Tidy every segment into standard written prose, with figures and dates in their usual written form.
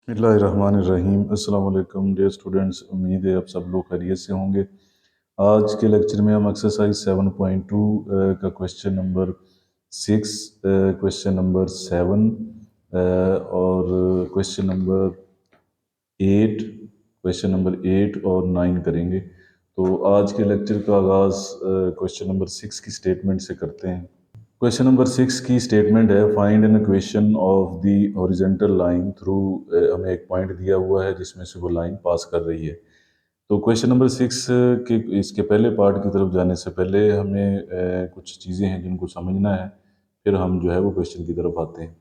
बिस्मिल्लाहिर्रहमानिर्रहीम। अस्सलाम वालेकुम डियर स्टूडेंट्स, उम्मीद है आप सब लोग खैरियत से होंगे। आज के लेक्चर में हम एक्सरसाइज 7.2 का क्वेश्चन नंबर 6, क्वेश्चन नंबर 7 और क्वेश्चन नंबर 8 और 9 करेंगे। तो आज के लेक्चर का आगाज़ क्वेश्चन नंबर 6 की स्टेटमेंट से करते हैं। क्वेश्चन नंबर 6 की स्टेटमेंट है, find an equation of the horizontal line through. हमें एक पॉइंट दिया हुआ है जिसमें से वो लाइन पास कर रही है। तो क्वेश्चन नंबर 6 के इसके पहले पार्ट की तरफ जाने से पहले हमें कुछ चीज़ें हैं जिनको समझना है, फिर हम जो है वो क्वेश्चन की तरफ आते हैं।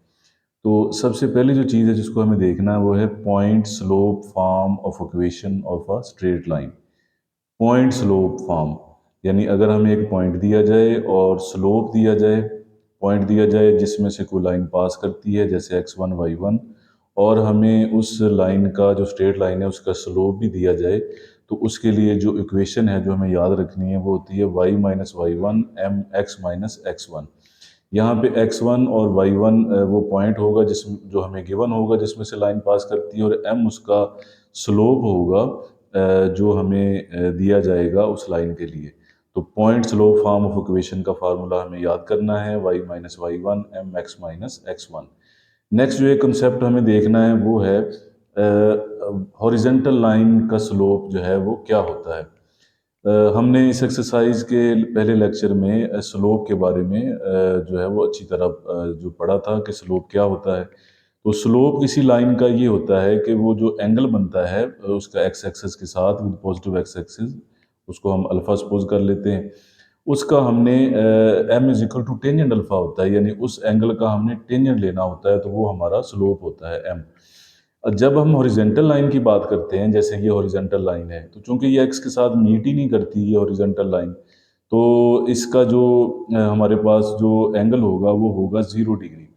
तो सबसे पहली जो चीज़ है जिसको हमें देखना है वो है point slope form of equation of a straight line. Point slope form यानी अगर हमें एक पॉइंट दिया जाए और स्लोप दिया जाए, पॉइंट दिया जाए जिसमें से कोई लाइन पास करती है जैसे x1 y1, और हमें उस लाइन का जो स्ट्रेट लाइन है उसका स्लोप भी दिया जाए, तो उसके लिए जो इक्वेशन है जो हमें याद रखनी है वो होती है y minus Y one M x minus x one. यहाँ पे x1 और y1 वो पॉइंट होगा जिस जो हमें गिवन होगा जिसमें से लाइन पास करती है, और m उसका स्लोप होगा जो हमें दिया जाएगा उस लाइन के लिए। तो point slope form of equation का फार्मूला हमें याद करना है y minus Y one M x minus x one. Next जो एक कंसेप्ट हमें देखना है वो है हॉरिजेंटल लाइन का स्लोप जो है वो क्या होता है। हमने इस एक्सरसाइज के पहले लेक्चर में स्लोप के बारे में जो है वो अच्छी तरह जो पढ़ा था कि स्लोप क्या होता है। तो स्लोप किसी लाइन का ये होता है कि वो जो एंगल बनता है उसका एक्स एक्सिस के साथ विद पॉजिटिव एक्स एक्सिस, उसको हम अल्फा सपोज कर लेते हैं। उसका हमने m is equal to tangent alpha होता है, यानी उस एंगल का हमने टेंजेंट लेना होता है, तो वो हमारा स्लोप होता है एम। जब हम हॉरिजेंटल लाइन की बात करते हैं, जैसे ये हॉरिजेंटल लाइन है, तो चूंकि ये एक्स के साथ मीट ही नहीं करती ये हॉरिजेंटल लाइन, तो इसका जो हमारे पास जो एंगल होगा वो होगा 0 डिग्री।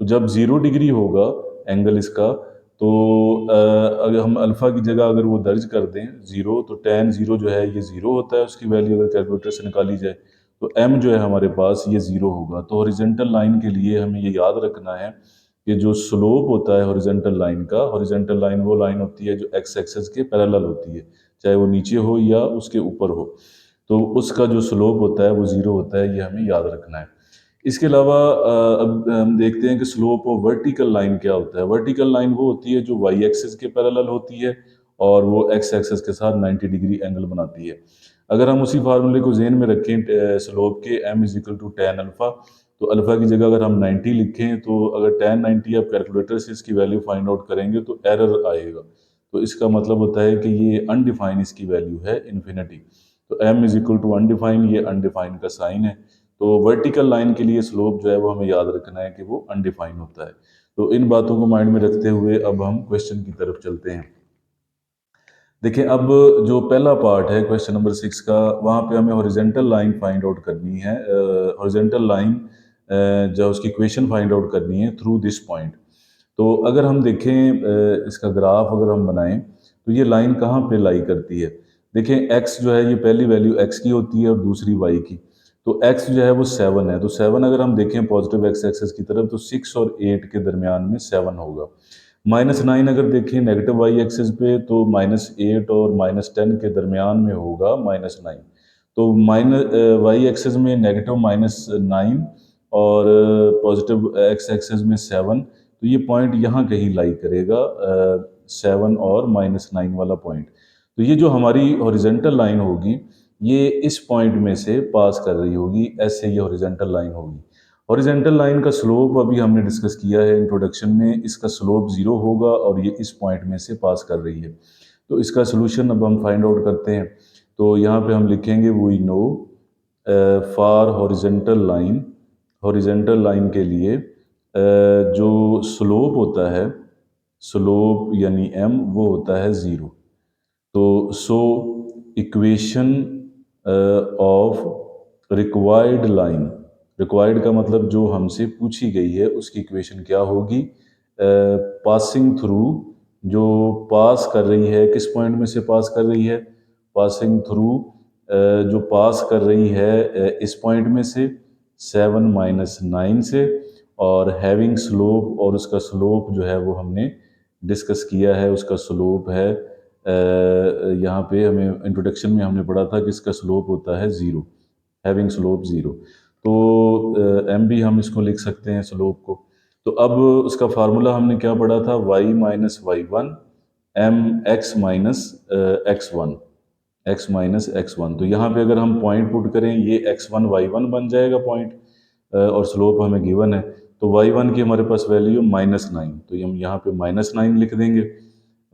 तो जब 0 डिग्री होगा एंगल इसका, तो अगर हम अल्फा की जगह अगर वो दर्ज कर दें 0, तो tan 0 जो है ये 0 होता है, उसकी वैल्यू अगर कैलकुलेटर से निकाली जाए तो m जो है हमारे पास ये 0 होगा। तो हॉरिजेंटल लाइन के लिए हमें ये याद रखना है कि जो स्लोप होता है हॉरिजेंटल लाइन का, हॉरिजेंटल लाइन वो लाइन होती है जो एक्स एक्सिस के पैरेलल होती है, चाहे वो नीचे हो या उसके ऊपर हो, तो उसका जो स्लोप होता है वो 0 होता है, ये हमें याद रखना है। इसके अलावा अब हम देखते हैं कि स्लोप ऑफ वर्टिकल लाइन क्या होता है। वर्टिकल लाइन वो होती है जो वाई एक्सिस के पैरेलल होती है और वो एक्स एक्सिस के साथ 90 डिग्री एंगल बनाती है। अगर हम उसी फार्मूले को जेन में रखें स्लोप के m is equal to tan alpha, तो अल्फा की जगह अगर हम 90 लिखें, तो अगर tan 90 आप कैलकुलेटर से इसकी वैल्यू फाइंड आउट करेंगे तो एरर आएगा। तो इसका मतलब होता है कि ये अनडिफाइन इसकी वैल्यू है, इन्फिनिटी। तो m is equal to undefined, ये अनडिफाइन का साइन है। तो वर्टिकल लाइन के लिए स्लोप जो है वो हमें याद रखना है कि वो अनडिफाइन होता है। तो इन बातों को माइंड में रखते हुए अब हम क्वेश्चन की तरफ चलते हैं। देखिए, अब जो पहला पार्ट है क्वेश्चन नंबर 6 का, वहाँ पे हमें हॉरिजेंटल लाइन फाइंड आउट करनी है। हॉरिजेंटल लाइन जो उसकी इक्वेशन फाइंड आउट करनी है थ्रू दिस पॉइंट। तो अगर हम देखें इसका ग्राफ अगर हम बनाएं, तो ये लाइन कहाँ पे लाई करती है। देखें, x जो है ये पहली वैल्यू x की होती है और दूसरी y की। तो x जो है वो 7 है, तो 7 अगर हम देखें पॉजिटिव x एक्सिस की तरफ, तो 6 और 8 के दरमियान में 7 होगा। -9 अगर देखें नेगेटिव वाई एक्सिस पे, तो -8 और -10 के दरमियान में होगा -9। तो वाई एक्सिस में नेगेटिव -9 और पॉजिटिव एक्स एक्सिस में 7, तो ये पॉइंट यहाँ कहीं लाई करेगा 7 और -9 वाला पॉइंट। तो ये जो हमारी हॉरिजेंटल लाइन होगी ये इस पॉइंट में से पास कर रही होगी, ऐसे ये हॉरिजेंटल लाइन होगी। हॉरिजेंटल लाइन का स्लोप अभी हमने डिस्कस किया है इंट्रोडक्शन में, इसका स्लोप 0 होगा और ये इस पॉइंट में से पास कर रही है। तो इसका सोल्यूशन अब हम फाइंड आउट करते हैं। तो यहाँ पे हम लिखेंगे we know for horizontal line के लिए जो स्लोप होता है, स्लोप यानी m वो होता है 0। तो so equation of required line, required का मतलब जो हमसे पूछी गई है उसकी इक्वेशन क्या होगी, पासिंग थ्रू, जो पास कर रही है, किस पॉइंट में से पास कर रही है, पासिंग थ्रू, जो पास कर रही है इस पॉइंट में से 7 - 9 से, और हैविंग स्लोप, और उसका स्लोप जो है वो हमने डिस्कस किया है उसका स्लोप है, यहाँ पे हमें इंट्रोडक्शन में हमने पढ़ा था कि इसका स्लोप होता है ज़ीरो, हैविंग स्लोप ज़ीरो। तो एम भी हम इसको लिख सकते हैं स्लोप को। तो अब उसका फार्मूला हमने क्या पढ़ा था, y minus Y one M x minus x one, x minus x one. तो यहाँ पे अगर हम पॉइंट पुट करें, ये एक्स वन वाई वन बन जाएगा पॉइंट, और स्लोप हमें गिवन है। तो वाई वन की हमारे पास वैल्यू -9, तो हम यहाँ पे -9 लिख देंगे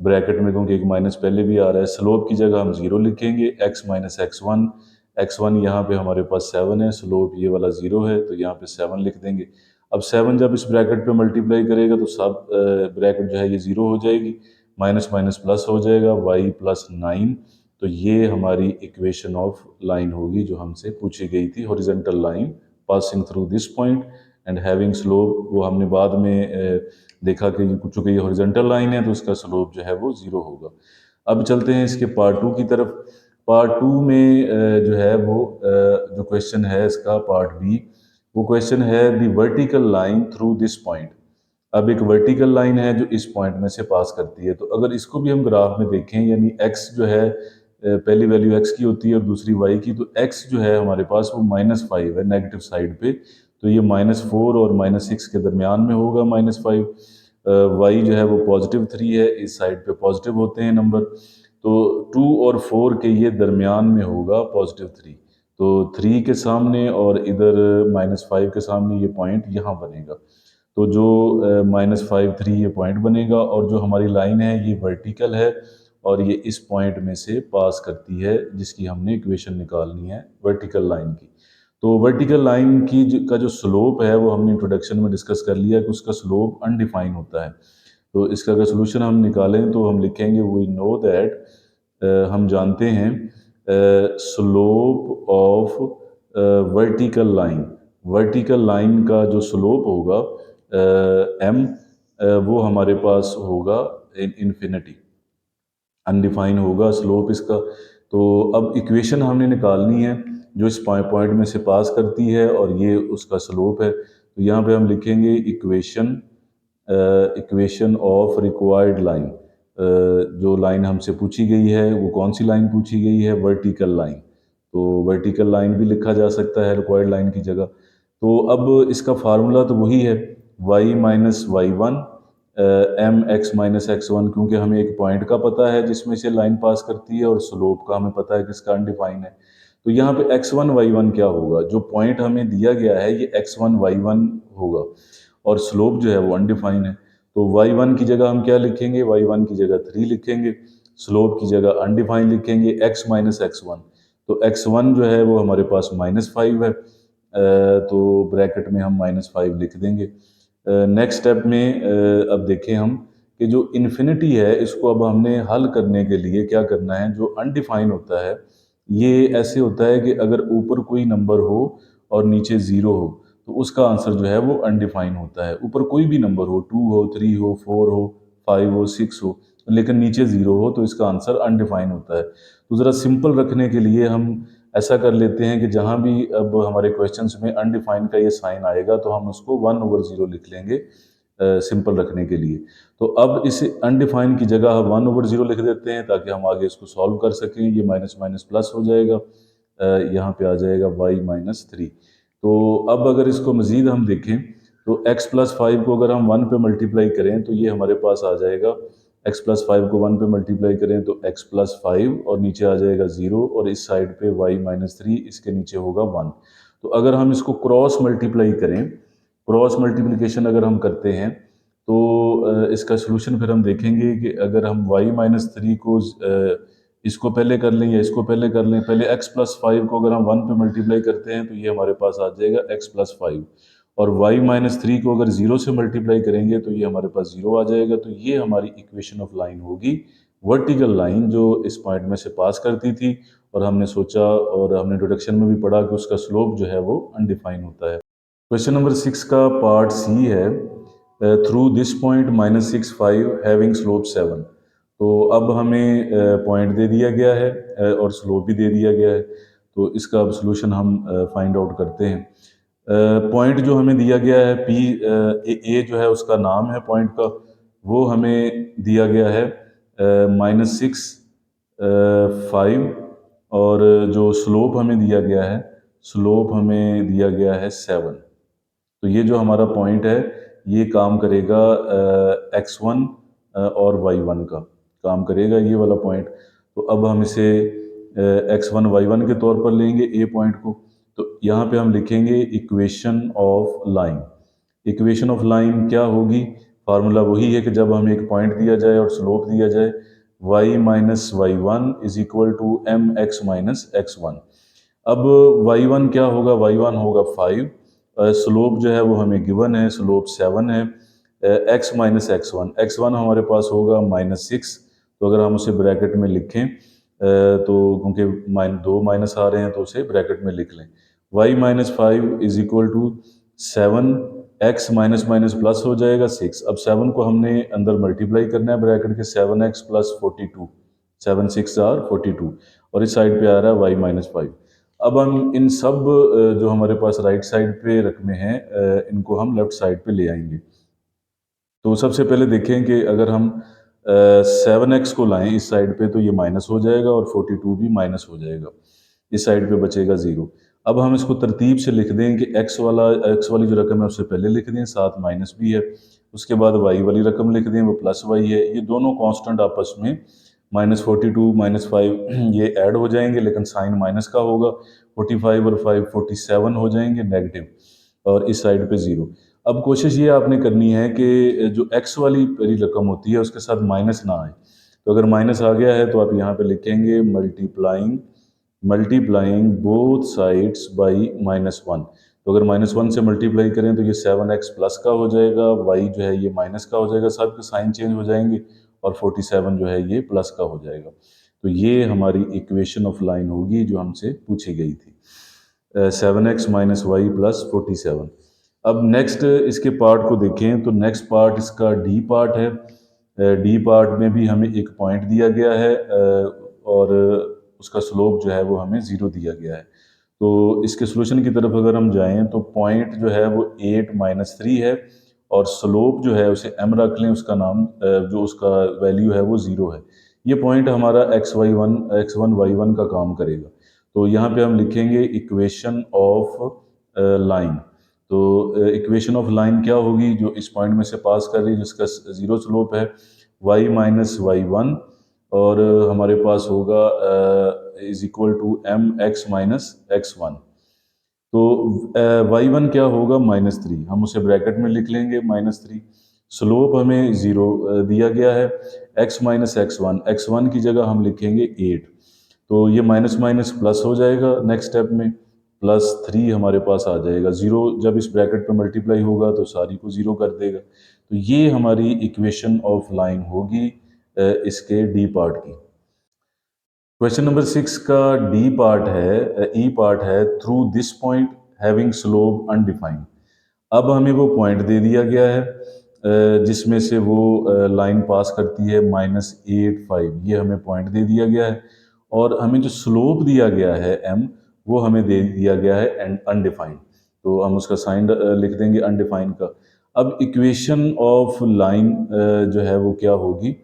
ब्रैकेट में, क्योंकि एक माइनस पहले भी आ रहा है। स्लोप की जगह हम 0 लिखेंगे, x माइनस एक्स वन यहाँ पे हमारे पास 7 है, स्लोप ये वाला 0 है, तो यहाँ पे 7 लिख देंगे। अब 7 जब इस ब्रैकेट पे मल्टीप्लाई करेगा तो सब ब्रैकेट जो है ये 0 हो जाएगी, माइनस माइनस प्लस हो जाएगा, y प्लस 9। तो ये हमारी इक्वेशन ऑफ लाइन होगी जो हमसे पूछी गई थी, horizontal line passing through this point and having slope. वो हमने बाद में देखा कि चूंकि ये हॉरिजॉन्टल लाइन है तो उसका स्लोप जो है वो 0 होगा। अब चलते हैं इसके पार्ट 2 की तरफ। पार्ट 2 में जो है वो जो क्वेश्चन है इसका पार्ट बी, वो क्वेश्चन है the vertical line through this point. अब एक वर्टिकल लाइन है जो इस पॉइंट में से पास करती है, तो अगर इसको भी हम ग्राफ में देखें, यानी x जो है पहली वैल्यू x की होती है और दूसरी y की, तो x जो है हमारे पास वो -5 है नेगेटिव साइड पे, तो ये -4 और -6 के दरमियान में होगा -5। y जो है वो +3 है, इस साइड पे पॉजिटिव होते हैं नंबर, तो 2 और 4 के ये दरमियान में होगा +3। तो 3 के सामने और इधर -5 के सामने ये पॉइंट यहाँ बनेगा। तो जो -5 3 ये पॉइंट बनेगा, और जो हमारी लाइन है ये वर्टिकल है और ये इस पॉइंट में से पास करती है, जिसकी हमने इक्वेशन निकालनी है वर्टिकल लाइन की। तो वर्टिकल लाइन की का जो स्लोप है वो हमने इंट्रोडक्शन में डिस्कस कर लिया कि उसका स्लोप अनडिफाइन होता है। तो इसका अगर सोल्यूशन हम निकालें तो हम लिखेंगे वी नो दैट, हम जानते हैं slope of vertical line, vertical line का जो स्लोप होगा एम, वो हमारे पास होगा इन्फिनिटी, अनडिफाइन होगा स्लोप इसका। तो अब इक्वेशन हमने निकालनी है जो इस पॉइंट में से पास करती है और ये उसका स्लोप है। तो यहाँ पे हम लिखेंगे equation, equation of required line. जो लाइन हमसे पूछी गई है वो कौन सी लाइन पूछी गई है, वर्टिकल लाइन। तो वर्टिकल लाइन भी लिखा जा सकता है रिक्वायर्ड लाइन की जगह। तो अब इसका फार्मूला तो वही है y minus Y one M x minus x one, क्योंकि हमें एक पॉइंट का पता है जिसमें से लाइन पास करती है और स्लोप का हमें पता है कि इसका अनडिफाइन है। तो यहाँ पे x1 y1 क्या होगा, जो पॉइंट हमें दिया गया है ये x1 y1 होगा और स्लोप जो है वो अनडिफाइन है। तो y1 की जगह हम क्या लिखेंगे, y1 की जगह 3 लिखेंगे, स्लोप की जगह अनडिफाइन लिखेंगे x माइनस एक्स वन। तो x1 जो है वो हमारे पास -5 है, तो ब्रैकेट में हम -5 लिख देंगे। नेक्स्ट स्टेप में अब देखें हम कि जो इन्फिनिटी है इसको अब हमने हल करने के लिए क्या करना है। जो अनडिफाइन होता है ये ऐसे होता है कि अगर ऊपर कोई नंबर हो और नीचे 0 हो तो उसका आंसर जो है वो अनडिफाइन होता है। ऊपर कोई भी नंबर हो, 2 हो, 3 हो, 4 हो, 5 हो, 6 हो, लेकिन नीचे 0 हो तो इसका आंसर अनडिफाइन होता है। तो ज़रा सिंपल रखने के लिए हम ऐसा कर लेते हैं कि जहाँ भी अब हमारे क्वेश्चंस में अनडिफाइन का ये साइन आएगा तो हम उसको 1/0 लिख लेंगे सिंपल रखने के लिए। तो अब इस अनडिफाइन की जगह हम 1/0 लिख देते हैं ताकि हम आगे इसको सॉल्व कर सकें। ये माइनस माइनस प्लस हो जाएगा, यहाँ पे आ जाएगा y माइनस 3। तो अब अगर इसको मज़ीद हम देखें तो x प्लस 5 को अगर हम 1 पे मल्टीप्लाई करें तो ये हमारे पास आ जाएगा, x प्लस 5 को 1 पे मल्टीप्लाई करें तो x प्लस 5 और नीचे आ जाएगा 0 और इस साइड पे y माइनस 3, इसके नीचे होगा 1। तो अगर हम इसको क्रॉस मल्टीप्लाई करें, क्रॉस मल्टीप्लिकेशन अगर हम करते हैं तो इसका सोल्यूशन फिर हम देखेंगे कि अगर हम y माइनस 3 को इसको पहले कर लें या इसको पहले कर लें, पहले x प्लस 5 को अगर हम 1 पे मल्टीप्लाई करते हैं तो ये हमारे पास आ जाएगा x प्लस 5, और y माइनस 3 को अगर 0 से मल्टीप्लाई करेंगे तो ये हमारे पास 0 आ जाएगा। तो ये हमारी इक्वेशन ऑफ लाइन होगी, वर्टिकल लाइन जो इस पॉइंट में से पास करती थी। और हमने सोचा और हमने इंट्रोडक्शन में भी पढ़ा कि उसका स्लोप जो है वो अनडिफाइन होता है। क्वेश्चन नंबर 6 का पार्ट सी है through this point -6 5 having slope 7। तो अब हमें पॉइंट दे दिया गया है और स्लोप भी दे दिया गया है, तो इसका अब सोल्यूशन हम फाइंड आउट करते हैं। पॉइंट जो हमें दिया गया है पी ए जो है उसका नाम है पॉइंट का, वो हमें दिया गया है -6, 5, और जो स्लोप हमें दिया गया है, स्लोप हमें दिया गया है 7। तो ये जो हमारा पॉइंट है ये काम करेगा x1 और y1 का काम करेगा, ये वाला पॉइंट। तो अब हम इसे x1 y1 के तौर पर लेंगे ए पॉइंट को। तो यहाँ पे हम लिखेंगे equation of line. Equation of line क्या होगी? फार्मूला वही है कि जब हमें एक पॉइंट दिया जाए और स्लोप दिया जाए y minus Y one is equal to m x minus x one. अब y1 क्या होगा? y1 होगा 5, स्लोप जो है वो हमें गिवन है, स्लोप 7 है, x माइनस एक्स वन हमारे पास होगा -6। तो अगर हम उसे ब्रैकेट में लिखें तो क्योंकि दो माइनस आ रहे हैं तो उसे ब्रैकेट में लिख लें। y minus five is equal to 7, x minus minus plus हो जाएगा 6। अब 7 को हमने अंदर मल्टीप्लाई करना है ब्रैकेट के, 7x प्लस 42, 7 6 आर 42, और इस साइड पे आ रहा है y माइनस फाइव। अब हम इन सब जो हमारे पास राइट साइड पे रकमे हैं इनको हम लेफ्ट साइड पे ले आएंगे। तो सबसे पहले देखें कि अगर हम 7x को लाएं इस साइड पे तो ये माइनस हो जाएगा और 42 भी माइनस हो जाएगा, इस साइड पे बचेगा 0। अब हम इसको तरतीब से लिख दें कि x वाली जो रकम है उससे पहले लिख दें, साथ माइनस भी है, उसके बाद y वाली रकम लिख दें, वो प्लस y है। ये दोनों कांस्टेंट आपस में -42 -5 ये ऐड हो जाएंगे, लेकिन साइन माइनस का होगा। 45 और 5 47 हो जाएंगे नेगेटिव, और इस साइड पे 0। अब कोशिश ये आपने करनी है कि जो x वाली पहली रकम होती है उसके साथ माइनस ना आए। तो अगर माइनस आ गया है तो आप यहाँ पे लिखेंगे multiplying multiplying both sides by -1। तो अगर -1 से मल्टीप्लाई करें तो ये 7x प्लस का हो जाएगा, y जो है ये माइनस का हो जाएगा, सबके साइन चेंज हो जाएंगे, और 47 जो है ये प्लस का हो जाएगा। तो ये हमारी इक्वेशन ऑफ लाइन होगी जो हमसे पूछी गई थी, 7x माइनस वाई प्लस 47। अब नेक्स्ट इसके पार्ट को देखें तो नेक्स्ट पार्ट इसका डी पार्ट है। डी पार्ट में भी हमें एक पॉइंट दिया गया है और उसका स्लोप जो है वो हमें 0 दिया गया है। तो इसके सोल्यूशन की तरफ अगर हम जाएं तो पॉइंट जो है वो 8 - 3 है, और स्लोप जो है उसे m रख लें, उसका नाम जो उसका वैल्यू है वो 0 है। ये पॉइंट हमारा x1 y1 का काम करेगा। तो यहाँ पे हम लिखेंगे इक्वेशन ऑफ लाइन। तो इक्वेशन ऑफ लाइन क्या होगी? जो इस पॉइंट में से पास कर रही है जिसका 0 स्लोप है, y माइनस वाई वन, और हमारे पास होगा is equal to m x minus x one. तो y1 क्या होगा? -3, हम उसे ब्रैकेट में लिख लेंगे -3। स्लोप हमें 0 दिया गया है, x माइनस एक्स वन की जगह हम लिखेंगे 8। तो ये माइनस माइनस प्लस हो जाएगा, नेक्स्ट स्टेप में +3 हमारे पास आ जाएगा। 0 जब इस ब्रैकेट पे मल्टीप्लाई होगा तो सारी को 0 कर देगा। तो ये हमारी इक्वेशन ऑफ लाइन होगी इसके डी पार्ट की। क्वेश्चन नंबर 6 का डी पार्ट है, ई पार्ट है, through this point having slope undefined. अब हमें वो पॉइंट दे दिया गया है जिसमें से वो लाइन पास करती है -8 5, ये हमें पॉइंट दे दिया गया है, और हमें जो स्लोप दिया गया है m वो हमें दे दिया गया है एंड अनडिफाइंड। तो हम उसका साइन लिख देंगे अनडिफाइंड का। अब इक्वेशन ऑफ लाइन जो है वो क्या होगी?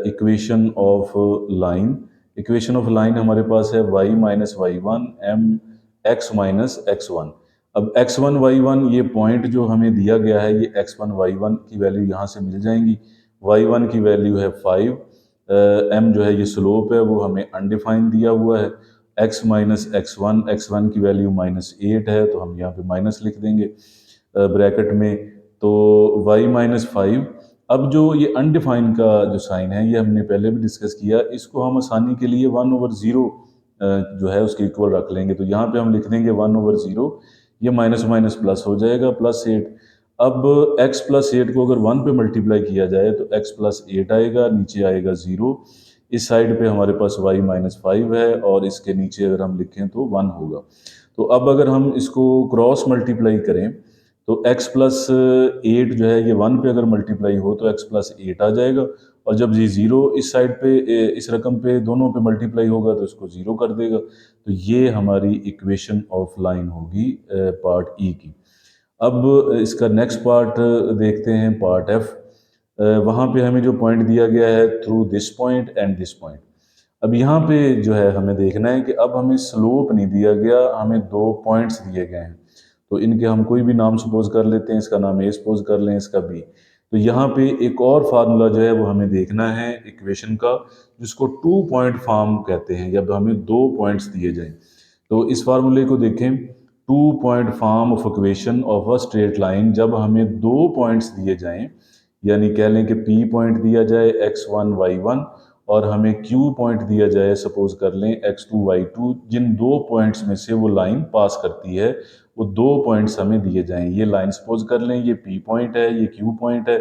Equation of line, equation of line हमारे पास है y minus Y one M x minus x one. अब x1 y1 ये पॉइंट जो हमें दिया गया है, ये x1 y1 की वैल्यू यहाँ से मिल जाएंगी। y1 की वैल्यू है 5, m जो है ये स्लोप है वो हमें अनडिफाइंड दिया हुआ है। x माइनस x1 की वैल्यू -8 है, तो हम यहाँ पे माइनस लिख देंगे ब्रैकेट में। तो y माइनस फाइव। अब जो ये अनडिफाइंड का जो साइन है ये हमने पहले भी डिस्कस किया, इसको हम आसानी के लिए 1/0 जो है उसके इक्वल रख लेंगे। तो यहाँ पे हम लिख देंगे 1/0, ये माइनस माइनस प्लस हो जाएगा +8। अब x +8 को अगर 1 पे मल्टीप्लाई किया जाए तो x +8 आएगा, नीचे आएगा 0। इस साइड पे हमारे पास y -5 है, और इसके नीचे अगर हम लिखें तो 1 होगा। तो अब अगर हम इसको क्रॉस मल्टीप्लाई करें तो x +8 जो है ये 1 पे अगर मल्टीप्लाई हो तो x +8 आ जाएगा, और जब ये 0 इस साइड पे इस रकम पे दोनों पे मल्टीप्लाई होगा तो इसको 0 कर देगा। तो ये हमारी इक्वेशन ऑफ लाइन होगी पार्ट ई की। अब इसका नेक्स्ट पार्ट देखते हैं, पार्ट एफ। वहाँ पे हमें जो पॉइंट दिया गया है through this point and this point. अब यहाँ पे जो है हमें देखना है कि अब हमें स्लोप नहीं दिया गया, हमें दो पॉइंट्स दिए गए हैं। तो इनके हम कोई भी नाम सपोज कर लेते हैं, इसका नाम ए सपोज कर लें, इसका बी। तो यहाँ पे एक और फार्मूला जो है वो हमें देखना है इक्वेशन का, जिसको टू पॉइंट फॉर्म कहते हैं, जब हमें दो पॉइंट्स दिए जाएं। तो इस फार्मूले को देखें, two point form of equation of a straight line, जब हमें दो पॉइंट्स दिए जाएं, यानी कह लें कि पी पॉइंट दिया जाए x1 y1 और हमें क्यू पॉइंट दिया जाए, सपोज कर लें x2 y2, जिन दो पॉइंट्स में से वो लाइन पास करती है, वो दो पॉइंट्स हमें दिए जाएं। ये लाइन सपोज कर लें ये पी पॉइंट है, ये क्यू पॉइंट है।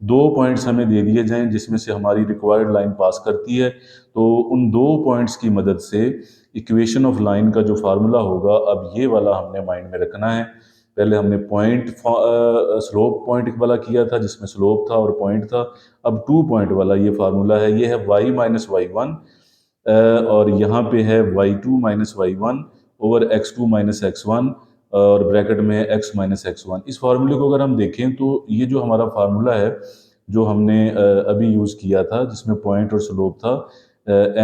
दो पॉइंट्स हमें दे दिए जाएं जिसमें से हमारी रिक्वायर्ड लाइन पास करती है। तो उन दो पॉइंट्स की मदद से इक्वेशन ऑफ लाइन का जो फार्मूला होगा, अब ये वाला हमने माइंड में रखना है। पहले हमने पॉइंट स्लोप पॉइंट वाला किया था जिसमें स्लोप था और पॉइंट था। अब टू पॉइंट वाला ये फार्मूला है, ये है y माइनस वाई वन, और यहाँ पे है y2 minus Y one over x2 minus x one, और ब्रैकेट में है x माइनस एक्स वन। इस फार्मूले को अगर हम देखें तो ये जो हमारा फार्मूला है जो हमने अभी यूज़ किया था, जिसमें पॉइंट और स्लोप था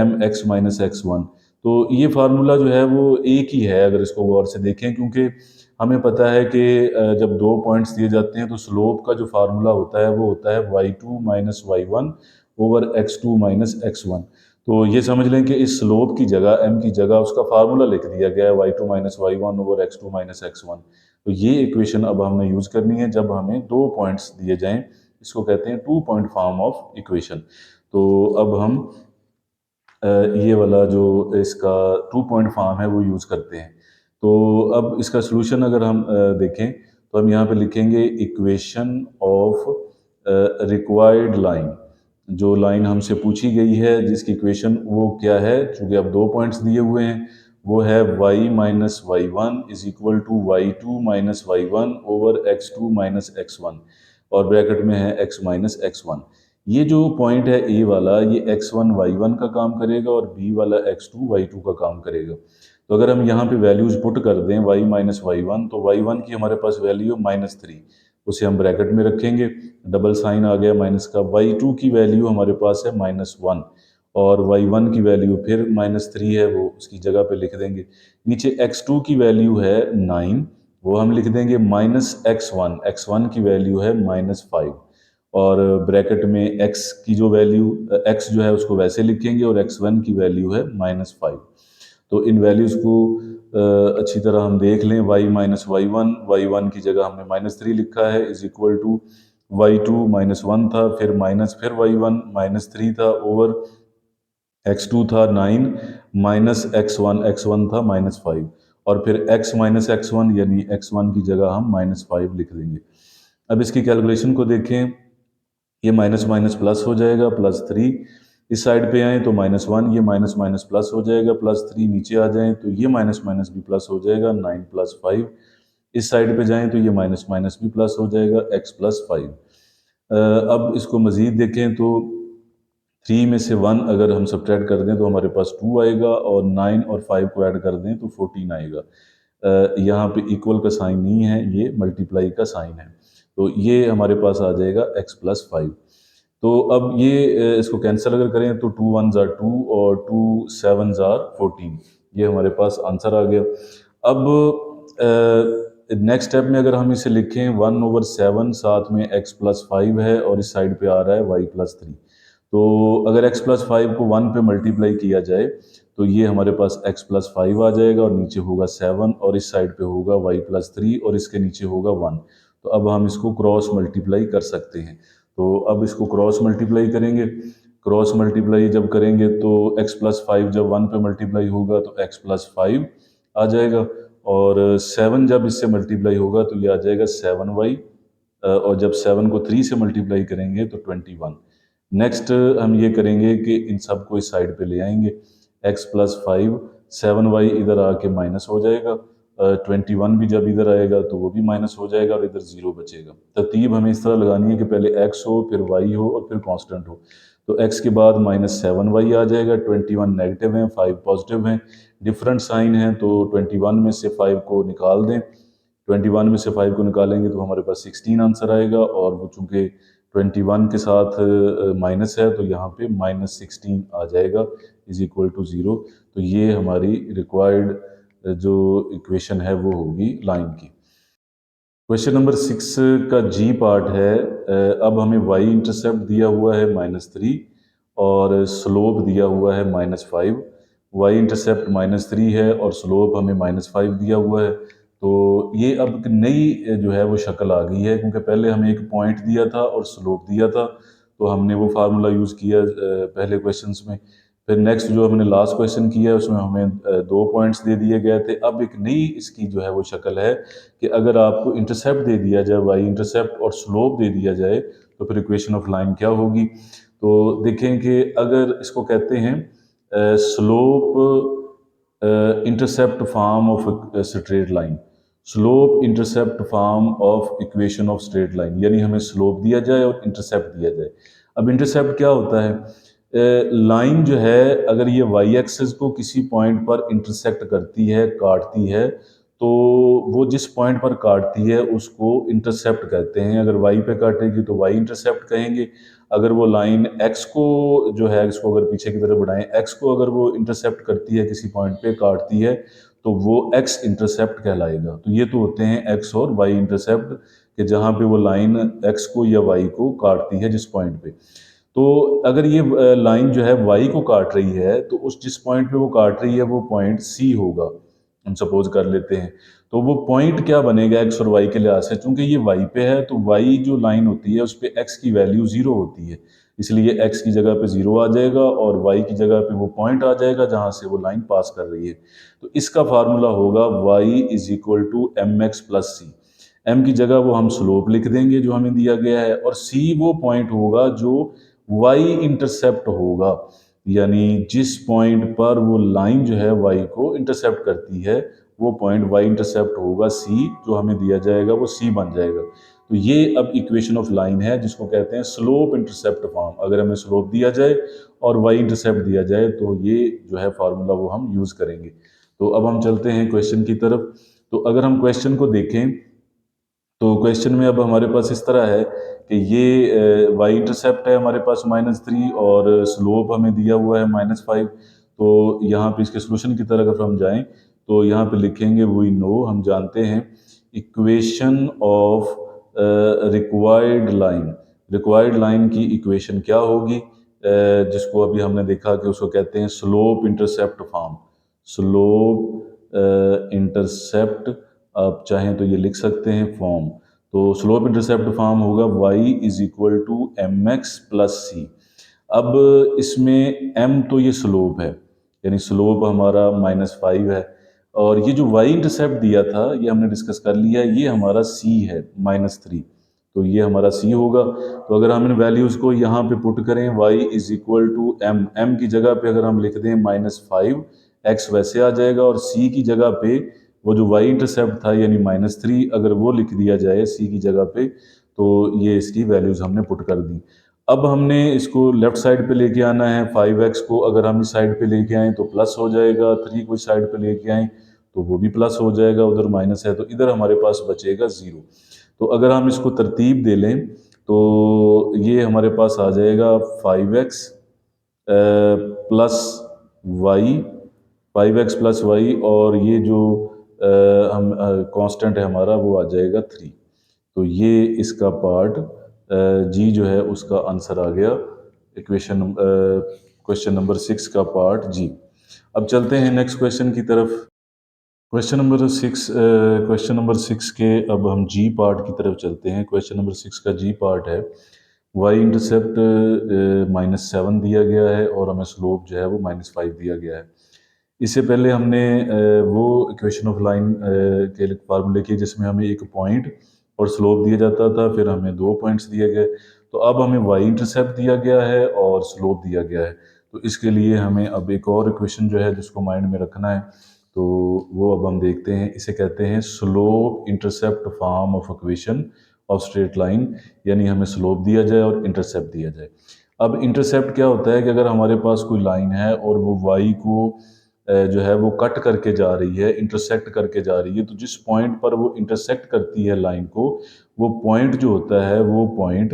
m x minus x one, तो ये फार्मूला जो है वो एक ही है अगर इसको गौर से देखें, क्योंकि हमें पता है कि जब दो पॉइंट्स दिए जाते हैं तो स्लोप का जो फार्मूला होता है वो होता है y2 minus Y one over x2 minus x one. तो ये समझ लें कि इस स्लोप की जगह m की जगह उसका फार्मूला लिख दिया गया है y2 minus Y one over x2 minus x one. तो ये इक्वेशन अब हमने यूज़ करनी है जब हमें दो पॉइंट्स दिए जाएं, इसको कहते हैं two point form of equation. तो अब हम ये वाला जो इसका टू पॉइंट फॉर्म है वो यूज़ करते हैं। तो अब इसका सोल्यूशन अगर हम देखें तो हम यहाँ पे लिखेंगे इक्वेशन ऑफ रिक्वायर्ड लाइन। जो लाइन हमसे पूछी गई है जिसकी इक्वेशन वो क्या है, चूँकि अब दो पॉइंट्स दिए हुए हैं, वो है y minus Y one is equal to y2 minus Y one over x2 minus x one, और ब्रैकेट में है x माइनस एक्स वन। ये जो पॉइंट है ए वाला, ये x1 y1 का काम करेगा और बी वाला x2 y2 का काम करेगा। तो अगर हम यहाँ पे वैल्यूज पुट कर दें y माइनस वाई वन, तो y1 की हमारे पास वैल्यू माइनस थ्री, उसे हम ब्रैकेट में रखेंगे, डबल साइन आ गया माइनस का। y2 की वैल्यू हमारे पास है माइनस वन, और y1 की वैल्यू फिर माइनस थ्री है, वो उसकी जगह पे लिख देंगे। नीचे x2 की वैल्यू है नाइन, वो हम लिख देंगे माइनस x1 की वैल्यू है माइनस फाइव, और ब्रैकेट में x की जो वैल्यू x जो है उसको वैसे लिखेंगे, और x1 की वैल्यू है माइनस फाइव। तो इन वैल्यूज़ को अच्छी तरह हम देख लें। y माइनस वाई वन की जगह हमने माइनस थ्री लिखा है, is equal to y2 minus one था, फिर माइनस, फिर y1 माइनस थ्री था, ओवर x2 था नाइन, माइनस x1 था माइनस फाइव, और फिर x माइनस एक्स वन, यानी x1 की जगह हम माइनस फाइव लिख देंगे। अब इसकी कैलकुलेशन को देखें, ये माइनस माइनस प्लस हो जाएगा, प्लस थ्री। इस साइड पे आए तो माइनस वन, ये माइनस माइनस प्लस हो जाएगा, प्लस थ्री। नीचे आ जाएं तो ये माइनस माइनस भी प्लस हो जाएगा, नाइन प्लस फाइव। इस साइड पे जाएं तो ये माइनस माइनस भी प्लस हो जाएगा, एक्स प्लस फाइव। अब इसको मज़ीद देखें तो थ्री में से वन अगर हम सब्ट्रैक्ट कर दें तो हमारे पास टू आएगा, और नाइन और फाइव को ऐड कर दें तो 14 आएगा। यहाँ पे इक्वल का साइन नहीं है, ये मल्टीप्लाई का साइन है। तो ये हमारे पास आ जाएगा x प्लस फाइव। तो अब ये इसको कैंसिल अगर करें तो टू वन ज़ार टू और टू सेवन ज़ार 14, ये हमारे पास आंसर आ गया। अब नेक्स्ट स्टेप में अगर हम इसे लिखें, वन ओवर सेवन, साथ में x प्लस फाइव है और इस साइड पे आ रहा है y प्लस थ्री। तो अगर x प्लस फाइव को वन पे मल्टीप्लाई किया जाए तो ये हमारे पास x प्लस फाइव आ जाएगा, और नीचे होगा सेवन, और इस साइड पे होगा y प्लस थ्री, और इसके नीचे होगा वन। तो अब हम इसको क्रॉस मल्टीप्लाई कर सकते हैं। तो अब इसको क्रॉस मल्टीप्लाई करेंगे। क्रॉस मल्टीप्लाई जब करेंगे तो x प्लस फाइव जब वन पे मल्टीप्लाई होगा तो x प्लस फाइव आ जाएगा, और सेवन जब इससे मल्टीप्लाई होगा तो ये आ जाएगा सेवन वाई, और जब सेवन को थ्री से मल्टीप्लाई करेंगे तो 21। नेक्स्ट हम ये करेंगे कि इन सब को इस साइड पे ले आएंगे, x plus five, seven y इधर आके माइनस हो जाएगा, 21 भी जब इधर आएगा तो वो भी माइनस हो जाएगा, और इधर जीरो बचेगा। तरतीब हमें इस तरह लगानी है कि पहले x हो, फिर y हो, और फिर कांस्टेंट हो। तो x के बाद माइनस सेवन वाई आ जाएगा, 21 नेगेटिव है, 5 पॉजिटिव हैं, डिफरेंट साइन है, तो 21 में से 5 को निकाल दें। 21 में से 5 को निकालेंगे तो हमारे पास 16 आंसर आएगा, और वो चूँकि 21 के साथ माइनस है तो यहाँ पे -16 आ जाएगा इज इक्वल टू 0। तो ये हमारी रिक्वायर्ड जो इक्वेशन है वो होगी लाइन की। क्वेश्चन नंबर 6 का जी पार्ट है। अब हमें वाई इंटरसेप्ट दिया हुआ है -3 और स्लोप दिया हुआ है -5। वाई इंटरसेप्ट -3 है और स्लोप हमें -5 दिया हुआ है। तो ये अब एक नई जो है वो शक्ल आ गई है, क्योंकि पहले हमें एक पॉइंट दिया था और स्लोप दिया था, तो हमने वो फार्मूला यूज़ किया पहले क्वेश्चंस में। फिर नेक्स्ट जो हमने लास्ट क्वेश्चन किया उसमें हमें 2 पॉइंट्स दे दिए गए थे। अब एक नई इसकी जो है वो शक्ल है कि अगर आपको इंटरसेप्ट दे दिया जाए, वाई इंटरसेप्ट और स्लोप दे दिया जाए, तो फिर इक्वेशन ऑफ लाइन क्या होगी। तो देखें कि अगर इसको कहते हैं slope intercept form of straight line, slope intercept form of equation of straight line, यानी हमें स्लोप दिया जाए और इंटरसेप्ट दिया जाए। अब इंटरसेप्ट क्या होता है, लाइन जो है अगर ये वाई एक्सिस को किसी पॉइंट पर इंटरसेक्ट करती है, काटती है, तो वो जिस पॉइंट पर काटती है उसको इंटरसेप्ट कहते हैं। अगर वाई पे काटेगी तो वाई इंटरसेप्ट कहेंगे। अगर वो लाइन एक्स को जो है, इसको अगर पीछे की तरफ बढ़ाएं, एक्स को अगर वो इंटरसेप्ट करती है, किसी पॉइंट पे काटती है, तो वो एक्स इंटरसेप्ट कहलाएगा। तो ये तो होते हैं एक्स और वाई इंटरसेप्ट, कि जहाँ पे वो लाइन एक्स को या वाई को काटती है जिस पॉइंट पे। तो अगर ये लाइन जो है वाई को काट रही है, तो उस जिस पॉइंट पे वो काट रही है वो पॉइंट सी होगा, हम सपोज कर लेते हैं। तो वो पॉइंट क्या बनेगा एक्स और वाई के लिहाज से, चूंकि ये वाई पे है तो वाई जो लाइन होती है उस पर एक्स की वैल्यू 0 होती है, इसलिए एक्स की जगह पे 0 आ जाएगा और वाई की जगह पे वो पॉइंट आ जाएगा जहां से वो लाइन पास कर रही है। तो इसका फार्मूला होगा y is equal to m x plus c. M की जगह वो हम स्लोप लिख देंगे जो हमें दिया गया है, और सी वो पॉइंट होगा जो वाई इंटरसेप्ट होगा, यानी जिस पॉइंट पर वो लाइन जो है वाई को इंटरसेप्ट करती है वो पॉइंट वाई इंटरसेप्ट होगा सी, जो हमें दिया जाएगा वो सी बन जाएगा। तो ये अब इक्वेशन ऑफ लाइन है जिसको कहते हैं स्लोप इंटरसेप्ट फॉर्म। अगर हमें स्लोप दिया जाए और वाई इंटरसेप्ट दिया जाए तो ये जो है फार्मूला वो हम यूज करेंगे। तो अब हम चलते हैं क्वेश्चन की तरफ। तो अगर हम क्वेश्चन को देखें तो क्वेश्चन में अब हमारे पास इस तरह है कि ये वाई इंटरसेप्ट है हमारे पास -3 और स्लोप हमें दिया हुआ है -5। तो यहाँ पे इसके सोल्यूशन की तरफ अगर हम जाएं तो यहाँ पे लिखेंगे वी नो, हम जानते हैं, इक्वेशन ऑफ रिक्वायर्ड लाइन की इक्वेशन क्या होगी, जिसको अभी हमने देखा कि उसको कहते हैं slope intercept form. Slope intercept, आप चाहें तो ये लिख सकते हैं फॉर्म। तो स्लोप इंटरसेप्ट फॉर्म होगा y is equal to m x plus c. अब इसमें m तो ये स्लोप है, यानी स्लोप हमारा -5 है, और ये जो y इंटरसेप्ट दिया था ये हमने डिस्कस कर लिया, ये हमारा c है -3। तो ये हमारा c होगा। तो अगर हम इन वैल्यूज़ को यहाँ पे पुट करें, y is equal to m की जगह पे अगर हम लिख दें -5, x वैसे आ जाएगा, और c की जगह पे वो जो y इंटरसेप्ट था यानी -3 अगर वो लिख दिया जाए c की जगह पे, तो ये इसकी वैल्यूज़ हमने पुट कर दी। अब हमने इसको लेफ्ट साइड पे लेके आना है। 5x को अगर हम इस साइड पे लेके आएँ तो प्लस हो जाएगा, 3 को इस साइड पे लेके आएँ तो वो भी प्लस हो जाएगा, उधर माइनस है तो इधर हमारे पास बचेगा 0। तो अगर हम इसको तरतीब दे लें तो ये हमारे पास आ जाएगा 5x plus Y, 5x plus Y, और ये जो हम कांस्टेंट है हमारा वो आ जाएगा 3। तो ये इसका पार्ट जी जो है उसका आंसर आ गया, इक्वेशन क्वेश्चन नंबर 6 का पार्ट जी। अब चलते हैं नेक्स्ट क्वेश्चन की तरफ। क्वेश्चन नंबर 6 के अब हम जी पार्ट की तरफ चलते हैं। क्वेश्चन नंबर 6 का जी पार्ट है, वाई इंटरसेप्ट -7 दिया गया है और हमें स्लोप जो है वो -5 दिया गया है। इससे पहले हमने वो इक्वेशन ऑफ लाइन के फार्मूले किए जिसमें हमें एक पॉइंट और स्लोप दिया जाता था, फिर हमें 2 पॉइंट्स दिए गए। तो अब हमें वाई इंटरसेप्ट दिया गया है और स्लोप दिया गया है। तो इसके लिए हमें अब एक और इक्वेशन जो है जिसको माइंड में रखना है, तो वो अब हम देखते हैं। इसे कहते हैं slope intercept form of equation of straight line, यानी हमें स्लोप दिया जाए और इंटरसेप्ट दिया जाए। अब इंटरसेप्ट क्या होता है कि अगर हमारे पास कोई लाइन है और वो वाई को जो है वो कट करके जा रही है, इंटरसेक्ट करके जा रही है, तो जिस पॉइंट पर वो इंटरसेक्ट करती है लाइन को, वो पॉइंट जो होता है वो पॉइंट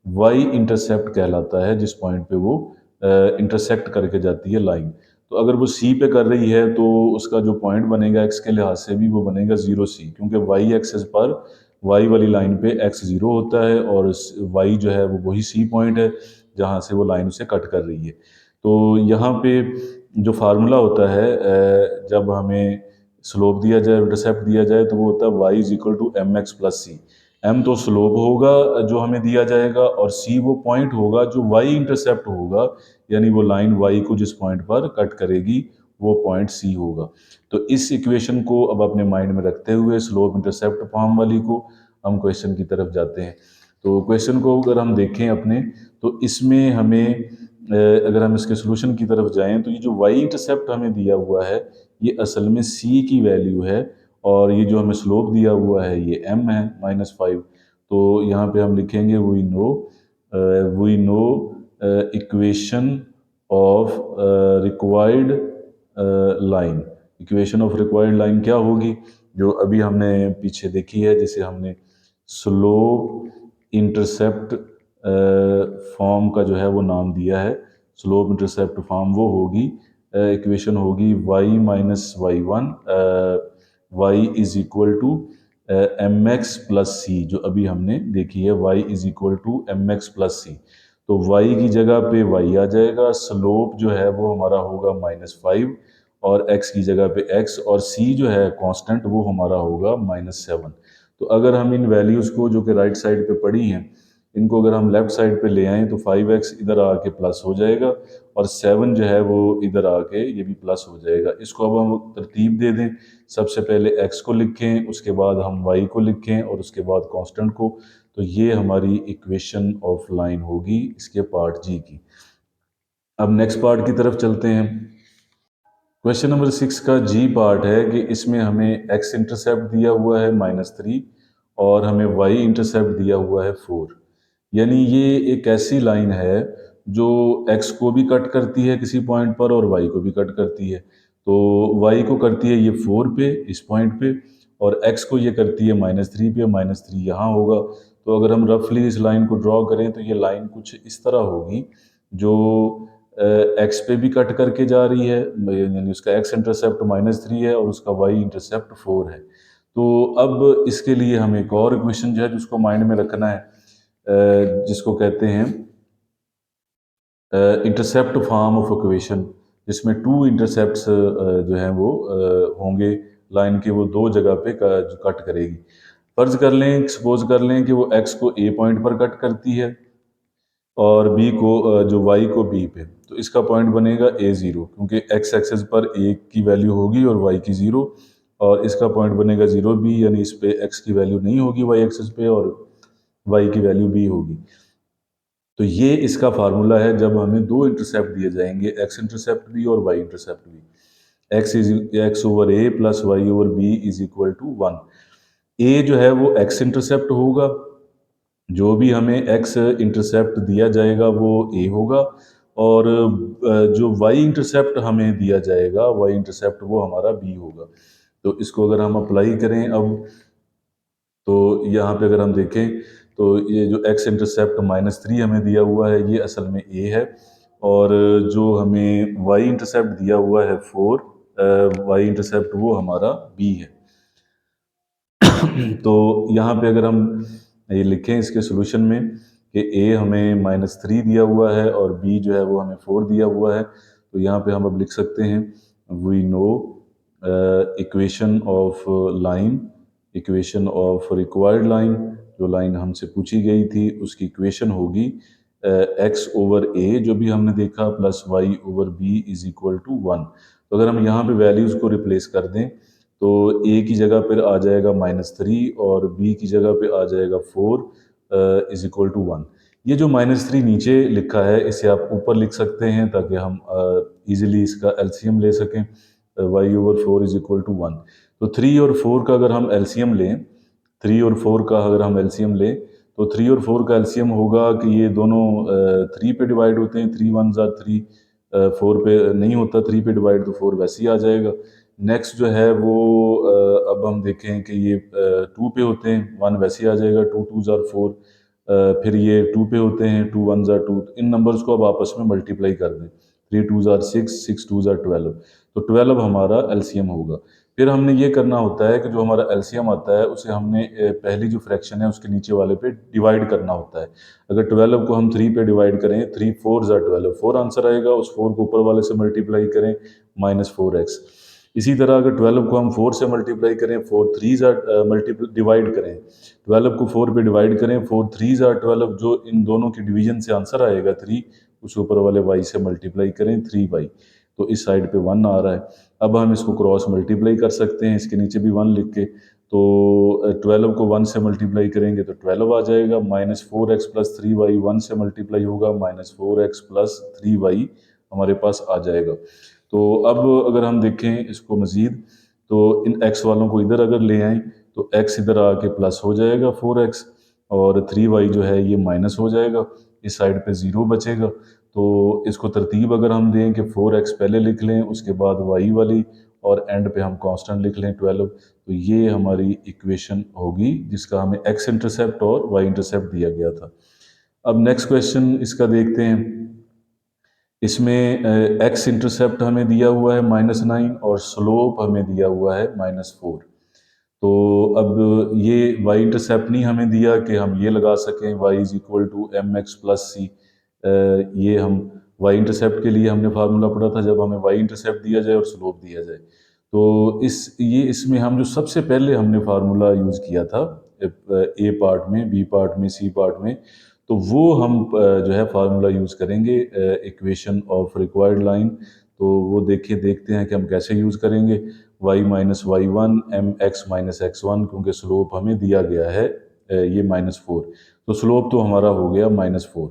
वाई इंटरसेप्ट कहलाता है, जिस पॉइंट पे वो इंटरसेक्ट करके जाती है लाइन। तो अगर वो सी पे कर रही है तो उसका जो पॉइंट बनेगा एक्स के लिहाज से भी वो बनेगा 0 सी, क्योंकि वाई एक्सेस पर वाई वाली लाइन पे एक्स 0 होता है और वाई जो है वो वही सी पॉइंट है जहाँ से वो लाइन उसे कट कर रही है। तो यहाँ पे जो फार्मूला होता है जब हमें स्लोप दिया जाए, इंटरसेप्ट दिया जाए, तो वो होता है y is equal to m x plus c. M तो स्लोप होगा जो हमें दिया जाएगा, और सी वो पॉइंट होगा जो वाई इंटरसेप्ट होगा, यानी वो लाइन वाई को जिस पॉइंट पर कट करेगी वो पॉइंट सी होगा। तो इस इक्वेशन को अब अपने माइंड में रखते हुए स्लोप इंटरसेप्ट फॉर्म वाली को हम क्वेश्चन की तरफ जाते हैं। तो क्वेश्चन को अगर हम देखें अपने, तो इसमें हमें अगर हम इसके सोल्यूशन की तरफ जाएं तो ये जो वाई इंटरसेप्ट हमें दिया हुआ है ये असल में सी की वैल्यू है, और ये जो हमें स्लोप दिया हुआ है ये m है -5। तो यहाँ पे हम लिखेंगे we know equation of required line. Equation of required line क्या होगी, जो अभी हमने पीछे देखी है, जिसे हमने स्लोप इंटरसेप्ट फॉर्म का जो है वो नाम दिया है। स्लोप इंटरसेप्ट फॉर्म वो होगी, इक्वेशन होगी y minus Y one y is equal to m x plus c, जो अभी हमने देखी है y is equal to m x plus c. तो y की जगह पे y आ जाएगा, स्लोप जो है वो हमारा होगा -5, और x की जगह पे x, और c जो है कांस्टेंट वो हमारा होगा -7। तो अगर हम इन वैल्यूज़ को जो कि राइट साइड पे पड़ी हैं, इनको अगर हम लेफ्ट साइड पे ले आएँ तो 5x इधर आके प्लस हो जाएगा, और 7 जो है वो इधर आके ये भी प्लस हो जाएगा। इसको अब हम तरतीब दे दें, सबसे पहले x को लिखें, उसके बाद हम y को लिखें, और उसके बाद कांस्टेंट को। तो ये हमारी इक्वेशन ऑफ लाइन होगी इसके पार्ट जी की। अब नेक्स्ट पार्ट की तरफ चलते हैं। क्वेश्चन नंबर 6 का जी पार्ट है कि इसमें हमें x इंटरसेप्ट दिया हुआ है -3, और हमें y इंटरसेप्ट दिया हुआ है 4। यानी ये एक ऐसी लाइन है जो x को भी कट करती है किसी पॉइंट पर और y को भी कट करती है। तो y को करती है ये 4 पे, इस पॉइंट पे, और x को ये करती है -3 पे, -3 यहाँ होगा। तो अगर हम रफली इस लाइन को ड्रॉ करें तो ये लाइन कुछ इस तरह होगी, जो एक्स पे भी कट करके जा रही है, यानी उसका एक्स इंटरसेप्ट -3 है और उसका वाई इंटरसेप्ट 4 है। तो अब इसके लिए हमें एक और इक्वेशन जो है जिसको माइंड में रखना है, जिसको कहते हैं इंटरसेप्ट फॉर्म ऑफ इक्वेशन, जिसमें टू इंटरसेप्ट्स जो हैं वो होंगे लाइन के, वो दो जगह पे कट करेगी। फर्ज कर लें, सपोज कर लें कि वो एक्स को ए पॉइंट पर कट करती है और बी को जो वाई को बी पे। तो इसका पॉइंट बनेगा A0, क्योंकि एक्स एक्सेस पर ए की वैल्यू होगी और वाई की 0, और इसका पॉइंट बनेगा 0B, यानी इस पे एक्स की वैल्यू नहीं होगी वाई एक्सेस पे, और वाई की वैल्यू बी होगी। तो ये इसका फार्मूला है जब हमें दो इंटरसेप्ट दिए जाएंगे, एक्स इंटरसेप्ट भी और वाई इंटरसेप्ट भी। X over a plus y over b is equal to 1। A जो है वो एक्स इंटरसेप्ट होगा, जो भी हमें एक्स इंटरसेप्ट दिया जाएगा वो ए होगा, और जो वाई इंटरसेप्ट हमें दिया जाएगा, वाई इंटरसेप्ट वो हमारा बी होगा। तो इसको अगर हम अप्लाई करें अब, तो यहाँ पे अगर हम देखें तो ये जो एक्स इंटरसेप्ट -3 हमें दिया हुआ है ये असल में ए है, और जो हमें वाई इंटरसेप्ट दिया हुआ है 4, वाई इंटरसेप्ट वो हमारा बी है। तो यहाँ पे अगर हम ये लिखें इसके सोल्यूशन में कि ए हमें -3 दिया हुआ है और बी जो है वो हमें 4 दिया हुआ है, तो यहाँ पे हम अब लिख सकते हैं we know equation of line, equation of required line, जो लाइन हमसे पूछी गई थी उसकी इक्वेशन होगी एक्स ओवर ए जो भी हमने देखा plus y over b is equal to 1। तो अगर हम यहाँ पे वैल्यूज़ को रिप्लेस कर दें तो ए की जगह पर आ जाएगा -3 और बी की जगह पे आ जाएगा 4 इज इक्वल टू 1। ये जो -3 नीचे लिखा है इसे आप ऊपर लिख सकते हैं ताकि हम इजीली इसका एलसीएम ले सकें। Y over 4 is equal to 1। तो 3 और 4 का अगर हम एलसीएम लें, 3 और 4 का अगर हम एलसीएम लें तो 3 और 4 का एलसीएम होगा कि ये दोनों 3 पे डिवाइड होते हैं, 3 1 ज़ा 3, 4 पे नहीं होता 3 पे डिवाइड, तो 4 वैसे ही आ जाएगा। नेक्स्ट जो है वो अब हम देखें कि ये 2 पे होते हैं, 1 वैसे ही आ जाएगा, 2 2 ज़ा 4, फिर ये 2 पे होते हैं, 2 1 ज़ा 2, इन नंबर्स को अब आपस में मल्टीप्लाई कर दें, 3 2 ज़ा 6, 6 2 ज़ा 12, तो 12 हमारा एलसीएम होगा। फिर हमने ये करना होता है कि जो हमारा एलसीएम आता है उसे हमने पहली जो फ्रैक्शन है उसके नीचे वाले पे डिवाइड करना होता है। अगर 12 को हम 3 पे डिवाइड करें, 3 4 ज़ा 12, 4 आंसर आएगा, उस 4 को ऊपर वाले से मल्टीप्लाई करें, -4x। इसी तरह अगर 12 को हम 4 से मल्टीप्लाई करें, 4 3 ज़ा मल्टीप्लाई डिवाइड करें, 12 को 4 पे डिवाइड करें, 4 3 ज़ा 12, जो इन दोनों की डिवीजन से आंसर आएगा 3, उस ऊपर वाले y से मल्टीप्लाई करें, 3y, तो इस साइड पे 1 आ रहा है। अब हम इसको क्रॉस मल्टीप्लाई कर सकते हैं, इसके नीचे भी 1 लिख के, तो 12 को 1 से मल्टीप्लाई करेंगे तो 12 आ जाएगा, -4x प्लस 3y 1 से मल्टीप्लाई होगा, -4x प्लस 3y हमारे पास आ जाएगा। तो अब अगर हम देखें इसको मज़ीद, तो इन x वालों को इधर अगर ले आएँ तो x इधर आके प्लस हो जाएगा 4x, और 3y जो है ये माइनस हो जाएगा, इस साइड पे 0 बचेगा। तो इसको तरतीब अगर हम दें कि 4x पहले लिख लें, उसके बाद y वाली, और एंड पे हम कांस्टेंट लिख लें 12, तो ये हमारी इक्वेशन होगी जिसका हमें x इंटरसेप्ट और y इंटरसेप्ट दिया गया था। अब नेक्स्ट क्वेश्चन इसका देखते हैं। इसमें x इंटरसेप्ट हमें दिया हुआ है -9 और स्लोप हमें दिया हुआ है -4। तो अब ये y इंटरसेप्ट नहीं हमें दिया कि हम ये लगा सकें y is equal to m x plus c. ये हम y इंटरसेप्ट के लिए हमने फार्मूला पढ़ा था, जब हमें y इंटरसेप्ट दिया जाए और स्लोप दिया जाए। तो इसमें हम जो सबसे पहले हमने फार्मूला यूज़ किया था ए पार्ट में, बी पार्ट में, सी पार्ट में, तो वो हम जो है फार्मूला यूज़ करेंगे इक्वेशन ऑफ रिक्वायर्ड लाइन। तो वो देखते हैं कि हम कैसे यूज़ करेंगे। y minus Y one M x minus x one, क्योंकि स्लोप हमें दिया गया है ये -4, तो स्लोप तो हमारा हो गया -4।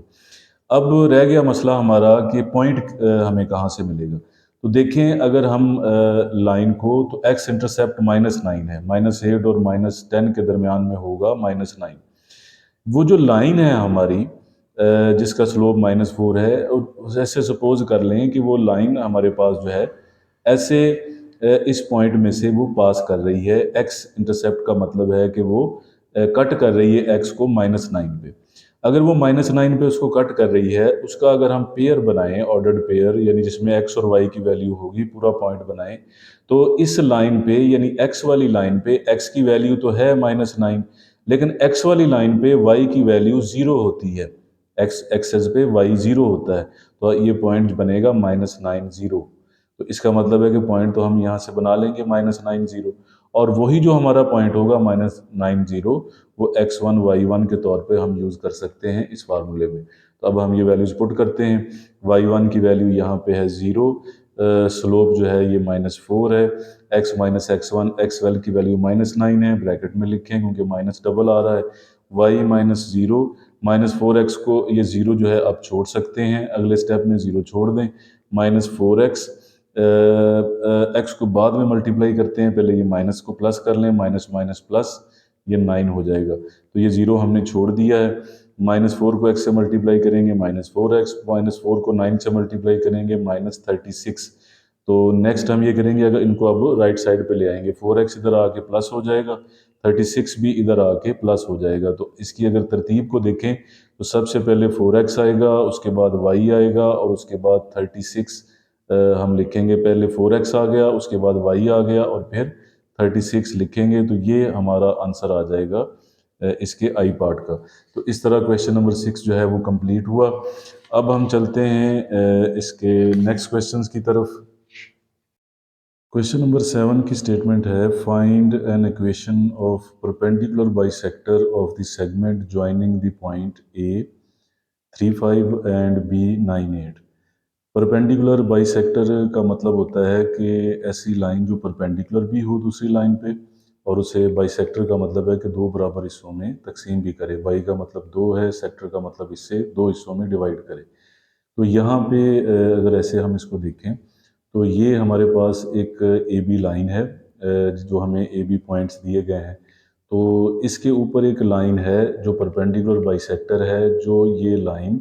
अब रह गया मसला हमारा कि पॉइंट हमें कहाँ से मिलेगा। तो देखें, अगर हम लाइन को, तो x इंटरसेप्ट -9 है, -8 और -10 के दरमियान में होगा -9। वो जो लाइन है हमारी जिसका स्लोप -4 है, ऐसे सपोज कर लें कि वो लाइन हमारे पास जो है ऐसे इस पॉइंट में से वो पास कर रही है। x इंटरसेप्ट का मतलब है कि वो कट कर रही है x को -9 पे। अगर वो -9 पे उसको कट कर रही है, उसका अगर हम पेयर बनाएं, ऑर्डर्ड पेयर, यानी जिसमें x और y की वैल्यू होगी, पूरा पॉइंट बनाएं, तो इस लाइन पे, यानी x वाली लाइन पे x की वैल्यू तो है -9, लेकिन x वाली लाइन पे y की वैल्यू 0 होती है। x एक्सेस पे y 0 होता है, तो ये पॉइंट बनेगा -9 0। तो इसका मतलब है कि पॉइंट तो हम यहाँ से बना लेंगे -9 0, और वही जो हमारा पॉइंट होगा -9 0, वो x1 y1 के तौर पे हम यूज़ कर सकते हैं इस फार्मूले में। तो अब हम ये वैल्यूज पुट करते हैं। y1 की वैल्यू यहाँ पे है 0, स्लोप जो है ये -4 है, x minus x1, x well की वैल्यू -9 है, ब्रैकेट में लिखें क्योंकि माइनस डबल आ रहा है, y -0, -4x को ये 0 जो है आप छोड़ सकते हैं, अगले स्टेप में 0 छोड़ दें, -4x, x को बाद में मल्टीप्लाई करते हैं, पहले ये माइनस को प्लस कर लें, माइनस माइनस प्लस, ये 9 हो जाएगा। तो ये 0 हमने छोड़ दिया है। -4 को x से मल्टीप्लाई करेंगे, -4x, -4 को 9 से मल्टीप्लाई करेंगे, -36। तो नेक्स्ट हम ये करेंगे, अगर इनको अब राइट साइड पे ले आएंगे, 4x इधर आके प्लस हो जाएगा, 36 भी इधर आके प्लस हो जाएगा। तो इसकी अगर तरतीब को देखें तो सबसे पहले 4x आएगा, उसके बाद y आएगा, और उसके बाद 36 हम लिखेंगे। पहले 4x आ गया, उसके बाद y आ गया, और फिर 36 लिखेंगे। तो ये हमारा आंसर आ जाएगा इसके आई पार्ट का। तो इस तरह क्वेश्चन नंबर 6 जो है वो कंप्लीट हुआ। अब हम चलते हैं इसके नेक्स्ट क्वेश्चंस की तरफ। क्वेश्चन नंबर 7 की स्टेटमेंट है, find an equation of perpendicular bisector of the segment joining the point A 35 and B 98। Perpendicular bisector का मतलब होता है कि ऐसी लाइन जो परपेंडिकुलर भी हो दूसरी लाइन पे, और उसे बाइसेक्टर का मतलब है कि दो बराबर हिस्सों में तकसीम भी करे। बाई का मतलब दो है, सेक्टर का मतलब इससे दो हिस्सों में डिवाइड करे। तो यहाँ पे अगर ऐसे हम इसको देखें, तो ये हमारे पास एक ए बी लाइन है, जो हमें ए बी पॉइंट्स दिए गए हैं। तो इसके ऊपर एक लाइन है जो परपेंडिकुलर बाइसेक्टर है, जो ये लाइन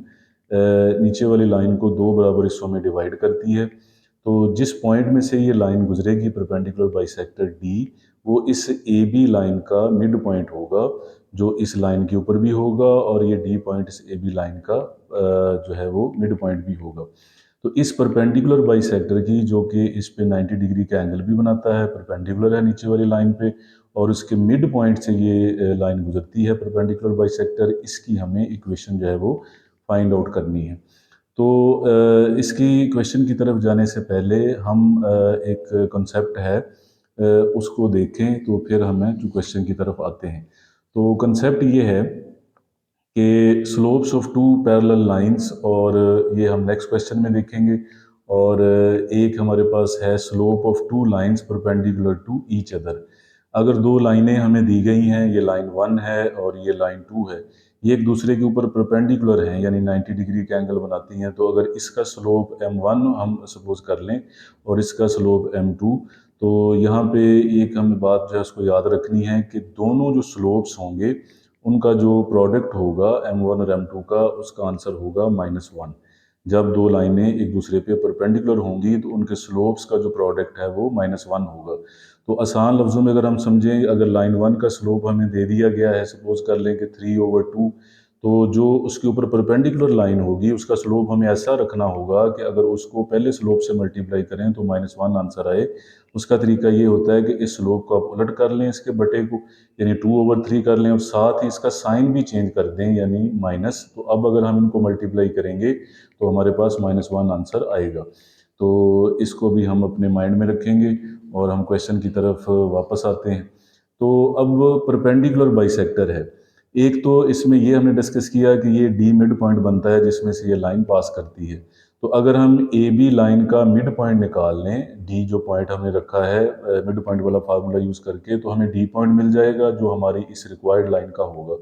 नीचे वाली लाइन को दो बराबर हिस्सों में डिवाइड करती है। तो जिस पॉइंट में से ये लाइन गुजरेगी परपेंडिकुलर बाइसेक्टर डी, वो इस ए बी लाइन का मिड पॉइंट होगा। जो इस लाइन के ऊपर भी होगा, और ये डी पॉइंट इस ए बी लाइन का जो है वो मिड पॉइंट भी होगा। तो इस परपेंडिकुलर बाइसेक्टर की, जो कि इस पे 90 डिग्री का एंगल भी बनाता है, परपेंडिकुलर है नीचे वाली लाइन पे, और उसके मिड पॉइंट से ये लाइन गुजरती है परपेंडिकुलर बाइसेक्टर, इसकी हमें इक्वेशन जो है वो फाइंड आउट करनी है। तो इसकी क्वेश्चन की तरफ जाने से पहले हम एक कॉन्सेप्ट है उसको देखें, तो फिर हमें जो क्वेश्चन की तरफ आते हैं। तो कंसेप्ट ये है कि slopes of two parallel lines, और ये हम नेक्स्ट क्वेश्चन में देखेंगे। और एक हमारे पास है slope of two lines perpendicular to each other. अगर दो लाइनें हमें दी गई हैं, ये लाइन 1 है और ये लाइन 2 है, ये एक दूसरे के ऊपर परपेंडिकुलर हैं, यानी 90 डिग्री का एंगल बनाती हैं। तो अगर इसका स्लोप m1 हम सपोज कर लें और इसका स्लोप m2, तो यहाँ पे एक हमें बात जो है उसको याद रखनी है कि दोनों जो स्लोप्स होंगे उनका जो प्रोडक्ट होगा m1 और m2 का, उसका आंसर होगा -1। जब दो लाइनें एक दूसरे पे परपेंडिकुलर होंगी तो उनके स्लोप्स का जो प्रोडक्ट है वो -1 होगा। तो आसान लफ्ज़ों में अगर हम समझें, अगर लाइन 1 का स्लोप हमें दे दिया गया है, सपोज कर लें कि 3/2, तो जो उसके ऊपर परपेंडिकुलर लाइन होगी उसका स्लोप हमें ऐसा रखना होगा कि अगर उसको पहले स्लोप से मल्टीप्लाई करें तो -1 आंसर आए। उसका तरीका ये होता है कि इस स्लोप को आप उलट कर लें, इसके बटे को, यानी 2/3 कर लें, और साथ ही इसका साइन भी चेंज कर दें, यानी माइनस। तो अब अगर हम इनको मल्टीप्लाई करेंगे तो हमारे पास -1 आंसर आएगा। तो इसको भी हम अपने माइंड में रखेंगे और हम क्वेश्चन की तरफ वापस आते हैं। तो अब परपेंडिकुलर बाइसेक्टर है। एक तो इसमें ये हमने डिस्कस किया कि ये डी मिड पॉइंट बनता है जिसमें से ये लाइन पास करती है। तो अगर हम ए बी लाइन का मिड पॉइंट निकाल लें, डी जो पॉइंट हमने रखा है मिड पॉइंट वाला फार्मूला यूज़ करके, तो हमें डी पॉइंट मिल जाएगा जो हमारी इस रिक्वायर्ड लाइन का होगा।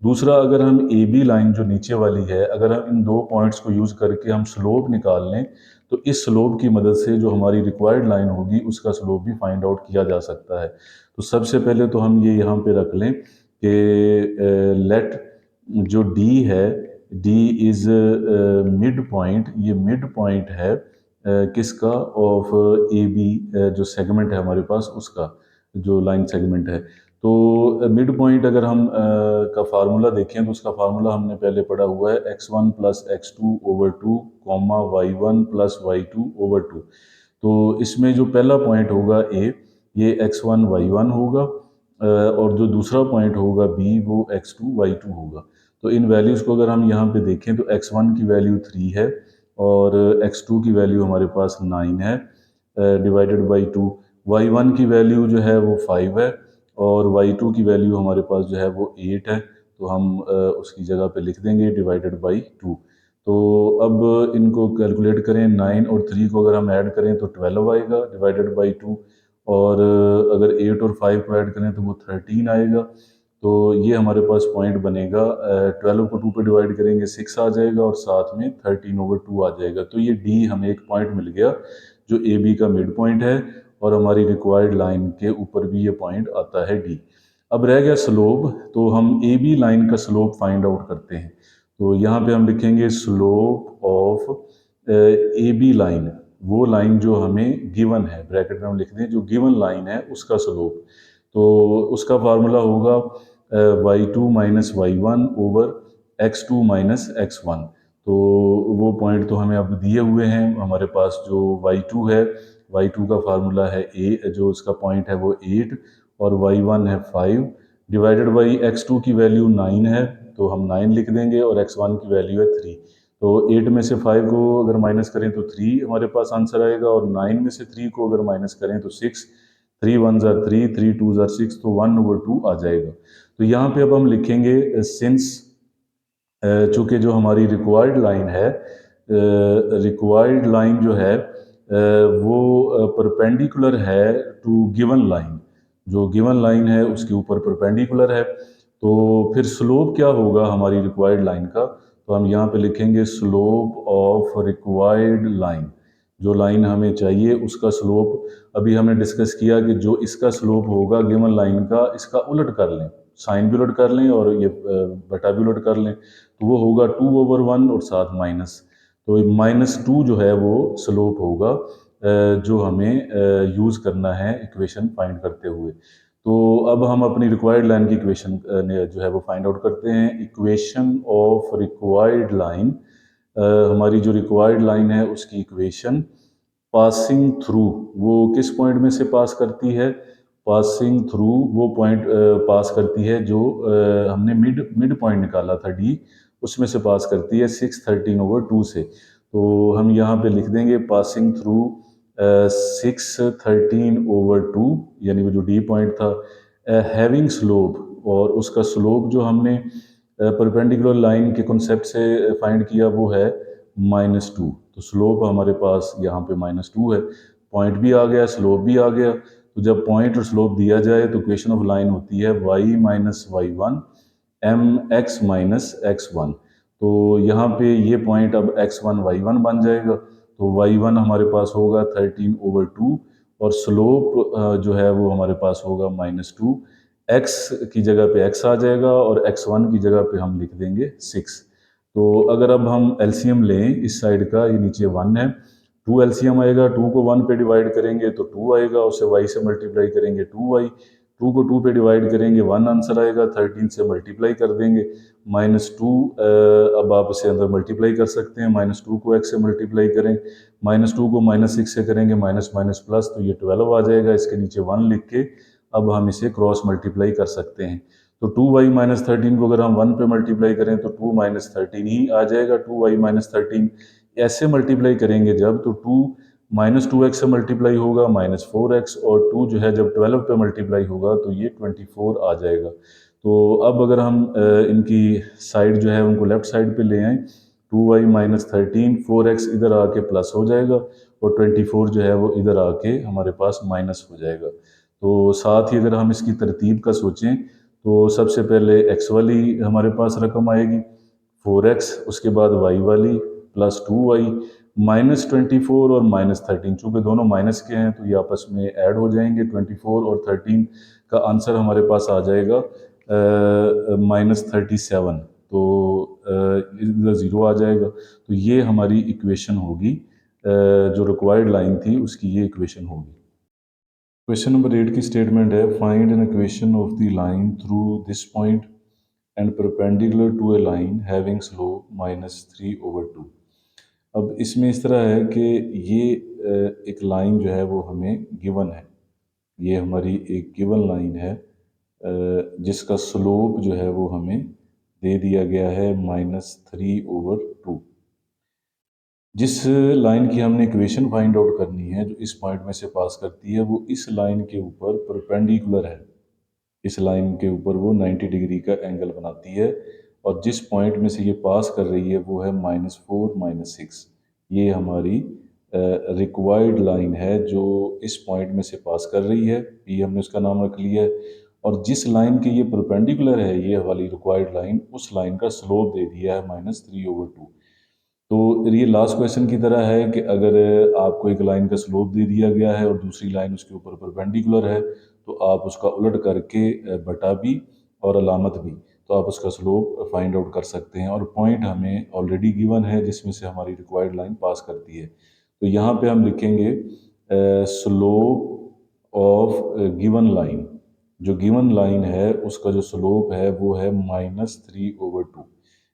दूसरा, अगर हम ए बी लाइन जो नीचे वाली है, अगर हम इन दो पॉइंट्स को यूज़ करके हम स्लोप निकाल लें, तो इस स्लोप की मदद से जो हमारी रिक्वायर्ड लाइन होगी उसका स्लोप भी फाइंड आउट किया जा सकता है। तो सबसे पहले तो हम ये यहाँ पे रख लें कि लेट जो डी है, डी इज़ मिड पॉइंट, ये मिड पॉइंट है किसका, ऑफ ए बी, जो सेगमेंट है हमारे पास उसका, जो लाइन सेगमेंट है। तो मिड पॉइंट अगर हम का फार्मूला देखें तो उसका फार्मूला हमने पहले पढ़ा हुआ है x1 + x2/2, y1 + y2/2। तो इसमें जो पहला पॉइंट होगा ए, ये x1 y1 होगा, और जो दूसरा पॉइंट होगा बी, वो x2 y2 होगा। तो इन वैल्यूज़ को अगर हम यहाँ पे देखें तो x1 की वैल्यू 3 है और x2 की वैल्यू हमारे पास 9 है, डिवाइडेड बाई 2। y1 की वैल्यू जो है वो 5 है और y2 की वैल्यू हमारे पास जो है वो 8 है। तो हम उसकी जगह पे लिख देंगे डिवाइडेड बाई 2। तो अब इनको कैलकुलेट करें, 9 और 3 को अगर हम ऐड करें तो 12 आएगा डिवाइडेड बाई 2, और अगर 8 और 5 को ऐड करें तो वो 13 आएगा। तो ये हमारे पास पॉइंट बनेगा, 12 को 2 पे डिवाइड करेंगे 6 आ जाएगा और साथ में 13/2 आ जाएगा। तो ये डी हमें एक पॉइंट मिल गया जो ए बी का मिड पॉइंट है, और हमारी रिक्वायर्ड लाइन के ऊपर भी ये पॉइंट आता है डी। अब रह गया स्लोप, तो हम ए बी लाइन का स्लोप फाइंड आउट करते हैं। तो यहाँ पे हम लिखेंगे slope of A B line, वो लाइन जो हमें गिवन है, ब्रैकेट में हम लिख दें जो गिवन लाइन है उसका स्लोप। तो उसका फार्मूला होगा y2 - y1/x2 - x1। तो वो पॉइंट तो हमें अब दिए हुए हैं। हमारे पास जो y2 है, y2 का फार्मूला है a, जो उसका पॉइंट है वो 8, और y1 है 5, डिवाइडेड बाई x2 की वैल्यू 9 है, तो हम 9 लिख देंगे, और x1 की वैल्यू है 3। तो 8 में से 5 को अगर माइनस करें तो 3 हमारे पास आंसर आएगा, और 9 में से 3 को अगर माइनस करें तो 6। 3 1 ज़ार 3, 3 2 ज़ार 6, तो 1/2 आ जाएगा। तो यहाँ पे अब हम लिखेंगे सिंस, चूँकि जो हमारी रिक्वायर्ड लाइन है, रिक्वायर्ड लाइन जो है वो परपेंडिकुलर है टू गिवन लाइन, जो गिवन लाइन है उसके ऊपर परपेंडिकुलर है। तो फिर स्लोप क्या होगा हमारी रिक्वायर्ड लाइन का, तो हम यहाँ पे लिखेंगे स्लोप ऑफ रिक्वायर्ड लाइन, जो लाइन हमें चाहिए उसका स्लोप। अभी हमने डिस्कस किया कि जो इसका स्लोप होगा गिवन लाइन का, इसका उलट कर लें, साइन भी उलट कर लें और ये बटा भी उलट कर लें, तो वो होगा 2/1 और साथ माइनस। तो -2 जो है वो स्लोप होगा जो हमें यूज़ करना है इक्वेशन फाइंड करते हुए। तो अब हम अपनी रिक्वायर्ड लाइन की इक्वेशन जो है वो फाइंड आउट करते हैं। इक्वेशन ऑफ रिक्वायर्ड लाइन, हमारी जो रिक्वायर्ड लाइन है उसकी इक्वेशन पासिंग थ्रू, वो किस पॉइंट में से पास करती है? पासिंग थ्रू वो पॉइंट पास करती है जो हमने मिड मिड पॉइंट निकाला था डी, उसमें से पास करती है 613/2 से। तो हम यहाँ पे लिख देंगे पासिंग थ्रू 613/2, यानी वो जो डी पॉइंट था, हैविंग स्लोप, और उसका स्लोप जो हमने परपेंडिकुलर लाइन के कॉन्सेप्ट से फाइंड किया वो है -2। तो स्लोप हमारे पास यहाँ पे -2 है, पॉइंट भी आ गया, स्लोप भी आ गया। तो जब पॉइंट और स्लोप दिया जाए तो इक्वेशन ऑफ लाइन होती है y minus y1 mx minus x1। तो यहाँ पे ये पॉइंट अब x1 y1 बन जाएगा। तो y1 हमारे पास होगा 13/2, और स्लोप जो है वो हमारे पास होगा -2। x की जगह पे x आ जाएगा और x1 की जगह पे हम लिख देंगे 6। तो अगर अब हम एलसीएम लें इस साइड का, ये नीचे 1 है, 2 एलसीएम आएगा, 2 को 1 पे डिवाइड करेंगे तो 2 आएगा, उसे y से मल्टीप्लाई करेंगे 2y, 2 को 2 पे डिवाइड करेंगे 1 आंसर आएगा, 13 से मल्टीप्लाई कर देंगे -2। अब आप इसे अंदर मल्टीप्लाई कर सकते हैं, -2 को x से मल्टीप्लाई करें, -2 को -6 से करेंगे, माइनस माइनस प्लस, तो ये 12 आ जाएगा। इसके नीचे 1 लिख के अब हम इसे क्रॉस मल्टीप्लाई कर सकते हैं। तो 2y माइनस 13 को अगर हम 1 पे मल्टीप्लाई करें तो 2 माइनस 13 ही आ जाएगा, 2y माइनस 13। ऐसे मल्टीप्लाई करेंगे जब, तो 2 -2x से मल्टीप्लाई होगा -4x, और 2 जो है जब 12 पे मल्टीप्लाई होगा तो ये 24 आ जाएगा। तो अब अगर हम इनकी साइड जो है उनको लेफ्ट साइड पे ले आएँ, 2y माइनस 13, 4x इधर आके प्लस हो जाएगा, और 24 जो है वो इधर आके हमारे पास माइनस हो जाएगा। तो साथ ही अगर हम इसकी तरतीब का सोचें तो सबसे पहले x वाली हमारे पास रकम आएगी 4x, उसके बाद y वाली प्लस 2y, -24 और -13, चूँकि दोनों माइनस के हैं तो ये आपस में ऐड हो जाएंगे। 24 और 13 का आंसर हमारे पास आ जाएगा -37। तो इधर ज़ीरो आ जाएगा। तो ये हमारी इक्वेशन होगी, जो रिक्वायर्ड लाइन थी उसकी ये इक्वेशन होगी। क्वेश्चन नंबर 8 की स्टेटमेंट है, find an equation of the line through this point and perpendicular to a line having slope -3/2। अब इसमें इस तरह है कि ये एक लाइन जो है वो हमें गिवन है, ये हमारी एक गिवन लाइन है जिसका स्लोप जो है वो हमें दे दिया गया है -3/2। जिस लाइन की हमने इक्वेशन फाइंड आउट करनी है, जो इस पॉइंट में से पास करती है, वो इस लाइन के ऊपर परपेंडिकुलर है। इस लाइन के ऊपर वो 90 डिग्री का एंगल बनाती है, और जिस पॉइंट में से ये पास कर रही है वो है -4 -6। ये हमारी रिक्वायर्ड लाइन है जो इस पॉइंट में से पास कर रही है, ये हमने उसका नाम रख लिया है। और जिस लाइन के ये परपेंडिकुलर है, ये वाली रिक्वायर्ड लाइन, उस लाइन का स्लोप दे दिया है -3/2। तो ये लास्ट क्वेश्चन की तरह है कि अगर आपको एक लाइन का स्लोप दे दिया गया है और दूसरी लाइन उसके ऊपर परपेंडिकुलर है, तो आप उसका उलट करके बटा भी और अलामत भी, तो आप उसका स्लोप फाइंड आउट कर सकते हैं। और पॉइंट हमें ऑलरेडी गिवन है जिसमें से हमारी रिक्वायर्ड लाइन पास करती है। तो यहाँ पे हम लिखेंगे स्लोप ऑफ गिवन लाइन। जो गिवन लाइन है उसका जो स्लोप है वो है -3/2।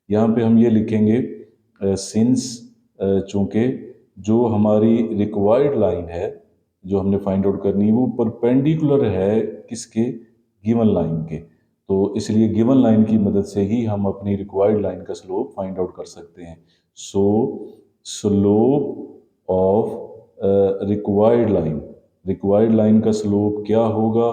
यहाँ पे हम ये लिखेंगे सिंस, चूँकि जो हमारी रिक्वायर्ड लाइन है जो हमने फाइंड आउट करनी है वो परपेंडिकुलर है किसके? गिवन लाइन के। तो इसलिए गिवन लाइन की मदद से ही हम अपनी रिक्वायर्ड लाइन का स्लोप फाइंड आउट कर सकते हैं। सो स्लोप ऑफ रिक्वायर्ड लाइन का स्लोप क्या होगा,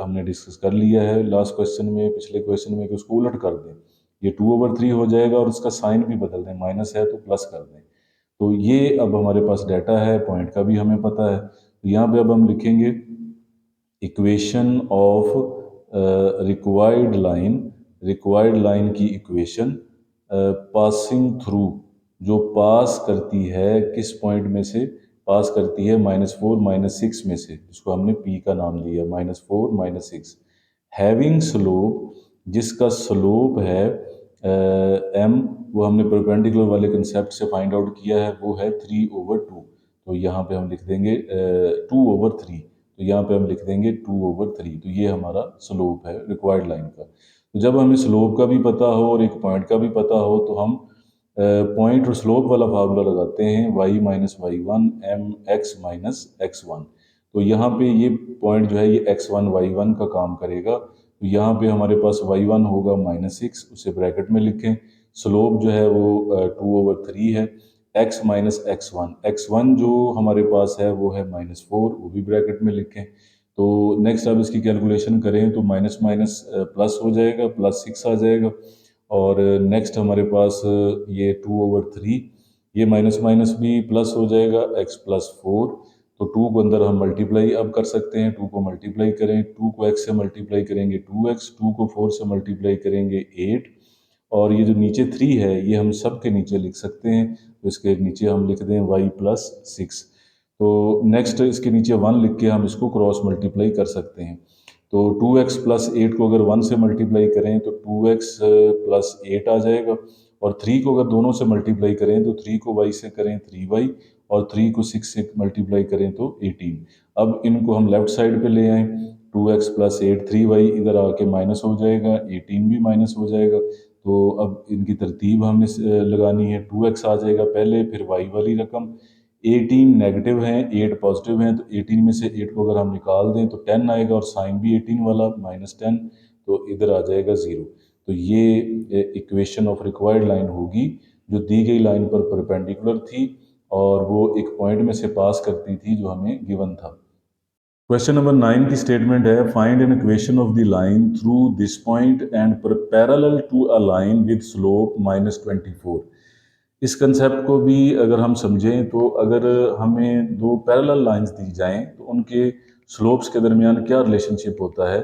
हमने डिस्कस कर लिया है लास्ट क्वेश्चन में, पिछले क्वेश्चन में, कि उसको उलट कर दें, ये 2/3 हो जाएगा और उसका साइन भी बदल दें, माइनस है तो प्लस कर दें। तो ये अब हमारे पास डाटा है, पॉइंट का भी हमें पता है। तो यहाँ पे अब हम लिखेंगे इक्वेशन ऑफ रिक्वायर्ड लाइन की इक्वेशन पासिंग थ्रू, जो पास करती है किस पॉइंट में से? पास करती है -4 -6 में से, जिसको हमने P का नाम लिया, -4 -6। हैविंग स्लोप, जिसका स्लोप है m, वो हमने परपेंडिकुलर वाले कंसेप्ट से फाइंड आउट किया है, वो है 3/2। तो यहाँ पे हम लिख देंगे 2/3। तो यहाँ पे हम लिख देंगे 2/3। तो ये हमारा स्लोप है रिक्वायर्ड लाइन का। तो जब हमें स्लोप का भी पता हो और एक पॉइंट का भी पता हो तो हम पॉइंट और स्लोप वाला फार्मूला लगाते हैं, y minus Y one M x minus x one. तो यहाँ पे ये पॉइंट जो है ये x1 y1 का काम करेगा। तो यहाँ पे हमारे पास y1 होगा -6, उसे ब्रैकेट में लिखें। स्लोप जो है वो 2/3 है। x माइनस एक्स वन जो हमारे पास है वो है -4, वो भी ब्रैकेट में लिखें। तो नेक्स्ट अब इसकी कैलकुलेशन करें तो माइनस माइनस प्लस हो जाएगा, +6 आ जाएगा। और नेक्स्ट हमारे पास ये 2/3, ये माइनस माइनस भी प्लस हो जाएगा, x+4। तो 2 को अंदर हम मल्टीप्लाई अब कर सकते हैं, 2 को मल्टीप्लाई करें, 2 को x से मल्टीप्लाई करेंगे 2x, 2 को 4 से मल्टीप्लाई करेंगे 8, और ये जो नीचे 3 है ये हम सब के नीचे लिख सकते हैं। तो इसके नीचे हम लिख दें y+6। तो नेक्स्ट इसके नीचे 1 लिख के हम इसको क्रॉस मल्टीप्लाई कर सकते हैं। तो 2x + 8 को अगर 1 से मल्टीप्लाई करें तो 2x + 8 आ जाएगा, और 3 को अगर दोनों से मल्टीप्लाई करें तो 3 को y से करें 3y, और 3 को 6 से मल्टीप्लाई करें तो 18। अब इनको हम लेफ्ट साइड पे ले आएँ, 2x + 8 3y इधर आके माइनस हो जाएगा, 18 भी माइनस हो जाएगा। तो अब इनकी तरतीब हमने लगानी है, 2x आ जाएगा पहले, फिर y वाली रकम। 18 नेगेटिव हैं, 8 पॉजिटिव हैं, तो 18 में से 8 को अगर हम निकाल दें तो 10 आएगा, और साइन भी 18 वाला -10, तो इधर आ जाएगा 0। तो ये इक्वेशन ऑफ रिक्वायर्ड लाइन होगी जो दी गई लाइन पर परपेंडिकुलर थी और वो एक पॉइंट में से पास करती थी जो हमें गिवन था। क्वेश्चन नंबर 9 की स्टेटमेंट है, find an equation of the line through this point and parallel to a line with slope -24। इस कंसेप्ट को भी अगर हम समझें तो अगर हमें दो पैरेलल लाइंस दी जाएं तो उनके स्लोप्स के दरमियान क्या रिलेशनशिप होता है,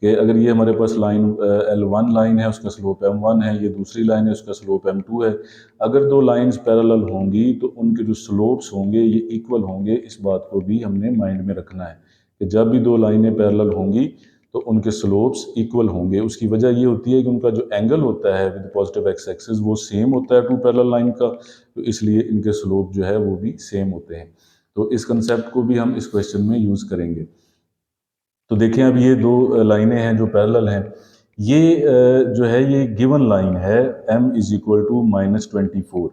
कि अगर ये हमारे पास लाइन L1 लाइन है, उसका स्लोप M1 है, ये दूसरी लाइन है, उसका स्लोप M2 है। अगर दो लाइंस पैरेलल होंगी तो उनके जो स्लोप्स होंगे ये इक्वल होंगे। इस बात को भी हमने माइंड में रखना है कि जब भी दो लाइनें पैरेलल होंगी तो उनके स्लोप्स इक्वल होंगे। उसकी वजह ये होती है कि उनका जो एंगल होता है विद पॉजिटिव एक्स एक्सिस वो सेम होता है टू पैरेलल लाइन का, तो इसलिए इनके स्लोप जो है वो भी सेम होते हैं। तो इस कंसेप्ट को भी हम इस क्वेश्चन में यूज़ करेंगे। तो देखें अब ये दो लाइनें हैं जो पैरेलल हैं। ये जो है ये गिवन लाइन है m = -24।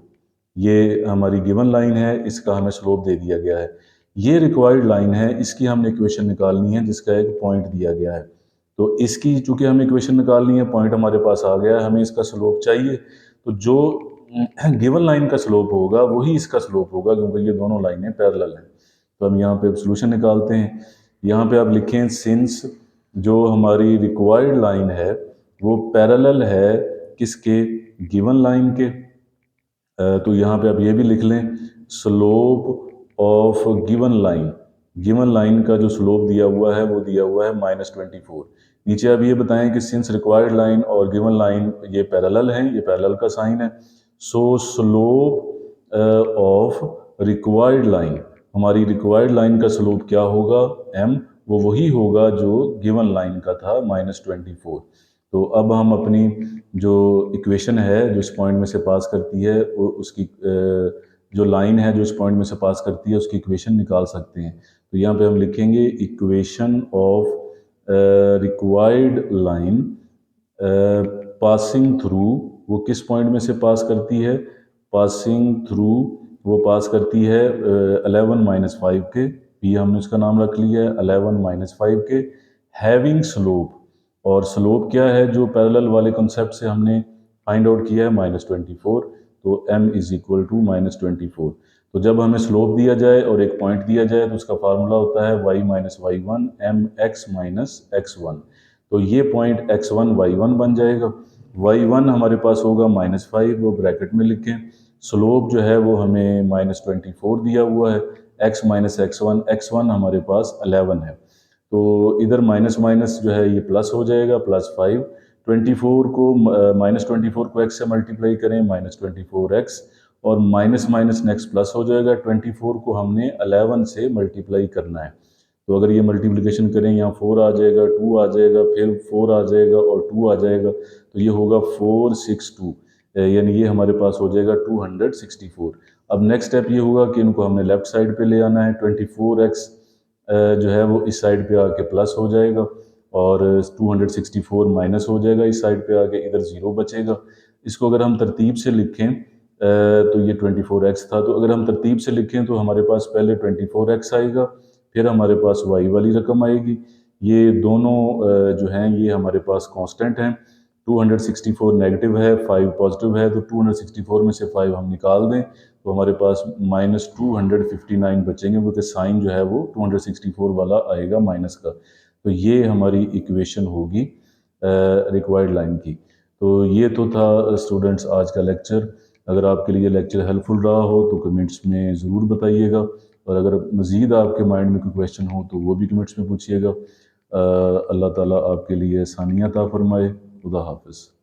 ये हमारी गिवन लाइन है, इसका हमें स्लोप दे दिया गया है। ये रिक्वायर्ड लाइन है, इसकी हमने इक्वेशन निकालनी है जिसका एक पॉइंट दिया गया है। तो इसकी चूंकि हमें इक्वेशन निकालनी है, पॉइंट हमारे पास आ गया है, हमें इसका स्लोप चाहिए। तो जो गिवन लाइन का स्लोप होगा वही इसका स्लोप होगा, क्योंकि ये दोनों लाइनें पैरेलल हैं। तो हम यहाँ पे सोल्यूशन निकालते हैं। यहाँ पे आप लिखें, सिंस जो हमारी रिक्वायर्ड लाइन है वो पैरेलल है किसके, गिवन लाइन के। तो यहाँ पे आप ये भी लिख लें, स्लोप ऑफ गिवन लाइन का जो स्लोप दिया हुआ है वो दिया हुआ है -24। नीचे आप ये बताएं कि सिंस रिक्वायर्ड लाइन और गिवन लाइन ये पैरेलल हैं, ये पैरेलल का साइन है। सो स्लोप ऑफ रिक्वायर्ड लाइन, हमारी रिक्वायर्ड लाइन का स्लोप क्या होगा, m, वो वही होगा जो गिवन लाइन का था -24। तो अब हम अपनी जो इक्वेशन है जो इस पॉइंट में से पास करती है वो उसकी जो लाइन है जो इस पॉइंट में से पास करती है उसकी इक्वेशन निकाल सकते हैं। तो यहाँ पे हम लिखेंगे equation of required line passing through, वो किस पॉइंट में से पास करती है, पासिंग थ्रू वो पास करती है 11-5 के, ये हमने उसका नाम रख लिया है 11-5 के, हैविंग स्लोप। और स्लोप क्या है जो पैरेलल वाले कॉन्सेप्ट से हमने फाइंड आउट किया है, -24। तो m = -24। तो जब हमें स्लोप दिया जाए और एक पॉइंट दिया जाए तो उसका फार्मूला होता है y - y1 mx - x1। तो ये पॉइंट x1 y1 बन जाएगा। y1 हमारे पास होगा -5, वो ब्रैकेट में लिखें। स्लोप जो है वो हमें -24 दिया हुआ है, x - x1 हमारे पास 11 है। तो इधर माइनस माइनस जो है ये प्लस हो जाएगा, +5। 24 को -24 को x से मल्टीप्लाई करें, -24x, और माइनस माइनस नेक्स्ट प्लस हो जाएगा। 24 को हमने 11 से मल्टीप्लाई करना है। तो अगर ये मल्टीप्लिकेशन करें, यहाँ 4 आ जाएगा, 2 आ जाएगा, फिर 4 आ जाएगा और 2 आ जाएगा, तो ये होगा 462, यानी ये हमारे पास हो जाएगा 264। अब नेक्स्ट स्टेप ये होगा कि इनको हमने लेफ्ट साइड पे ले आना है। 24x जो है वो इस साइड पे आके प्लस हो जाएगा और 264 माइनस हो जाएगा इस साइड पे आके, इधर 0 बचेगा। इसको अगर हम तरतीब से लिखें तो ये 24x था, तो अगर हम तरतीब से लिखें तो हमारे पास पहले 24x आएगा, फिर हमारे पास y वाली रकम आएगी। ये दोनों जो हैं ये हमारे पास कांस्टेंट हैं। 264 नेगेटिव है, 5 पॉजिटिव है, तो 264 में से 5 हम निकाल दें तो हमारे पास -259 बचेंगे, क्योंकि साइन जो है वो 264 वाला आएगा माइनस का। तो ये हमारी इक्वेशन होगी रिक्वायर्ड लाइन की। तो ये तो था स्टूडेंट्स आज का लेक्चर। अगर आपके लिए लेक्चर हेल्पफुल रहा हो तो कमेंट्स में ज़रूर बताइएगा, और अगर मज़ीद आपके माइंड में कोई क्वेश्चन हो तो वो भी कमेंट्स में पूछिएगा। अल्लाह ताला आपके लिए आसानियाँ अता फरमाए। खुदा हाफिज़।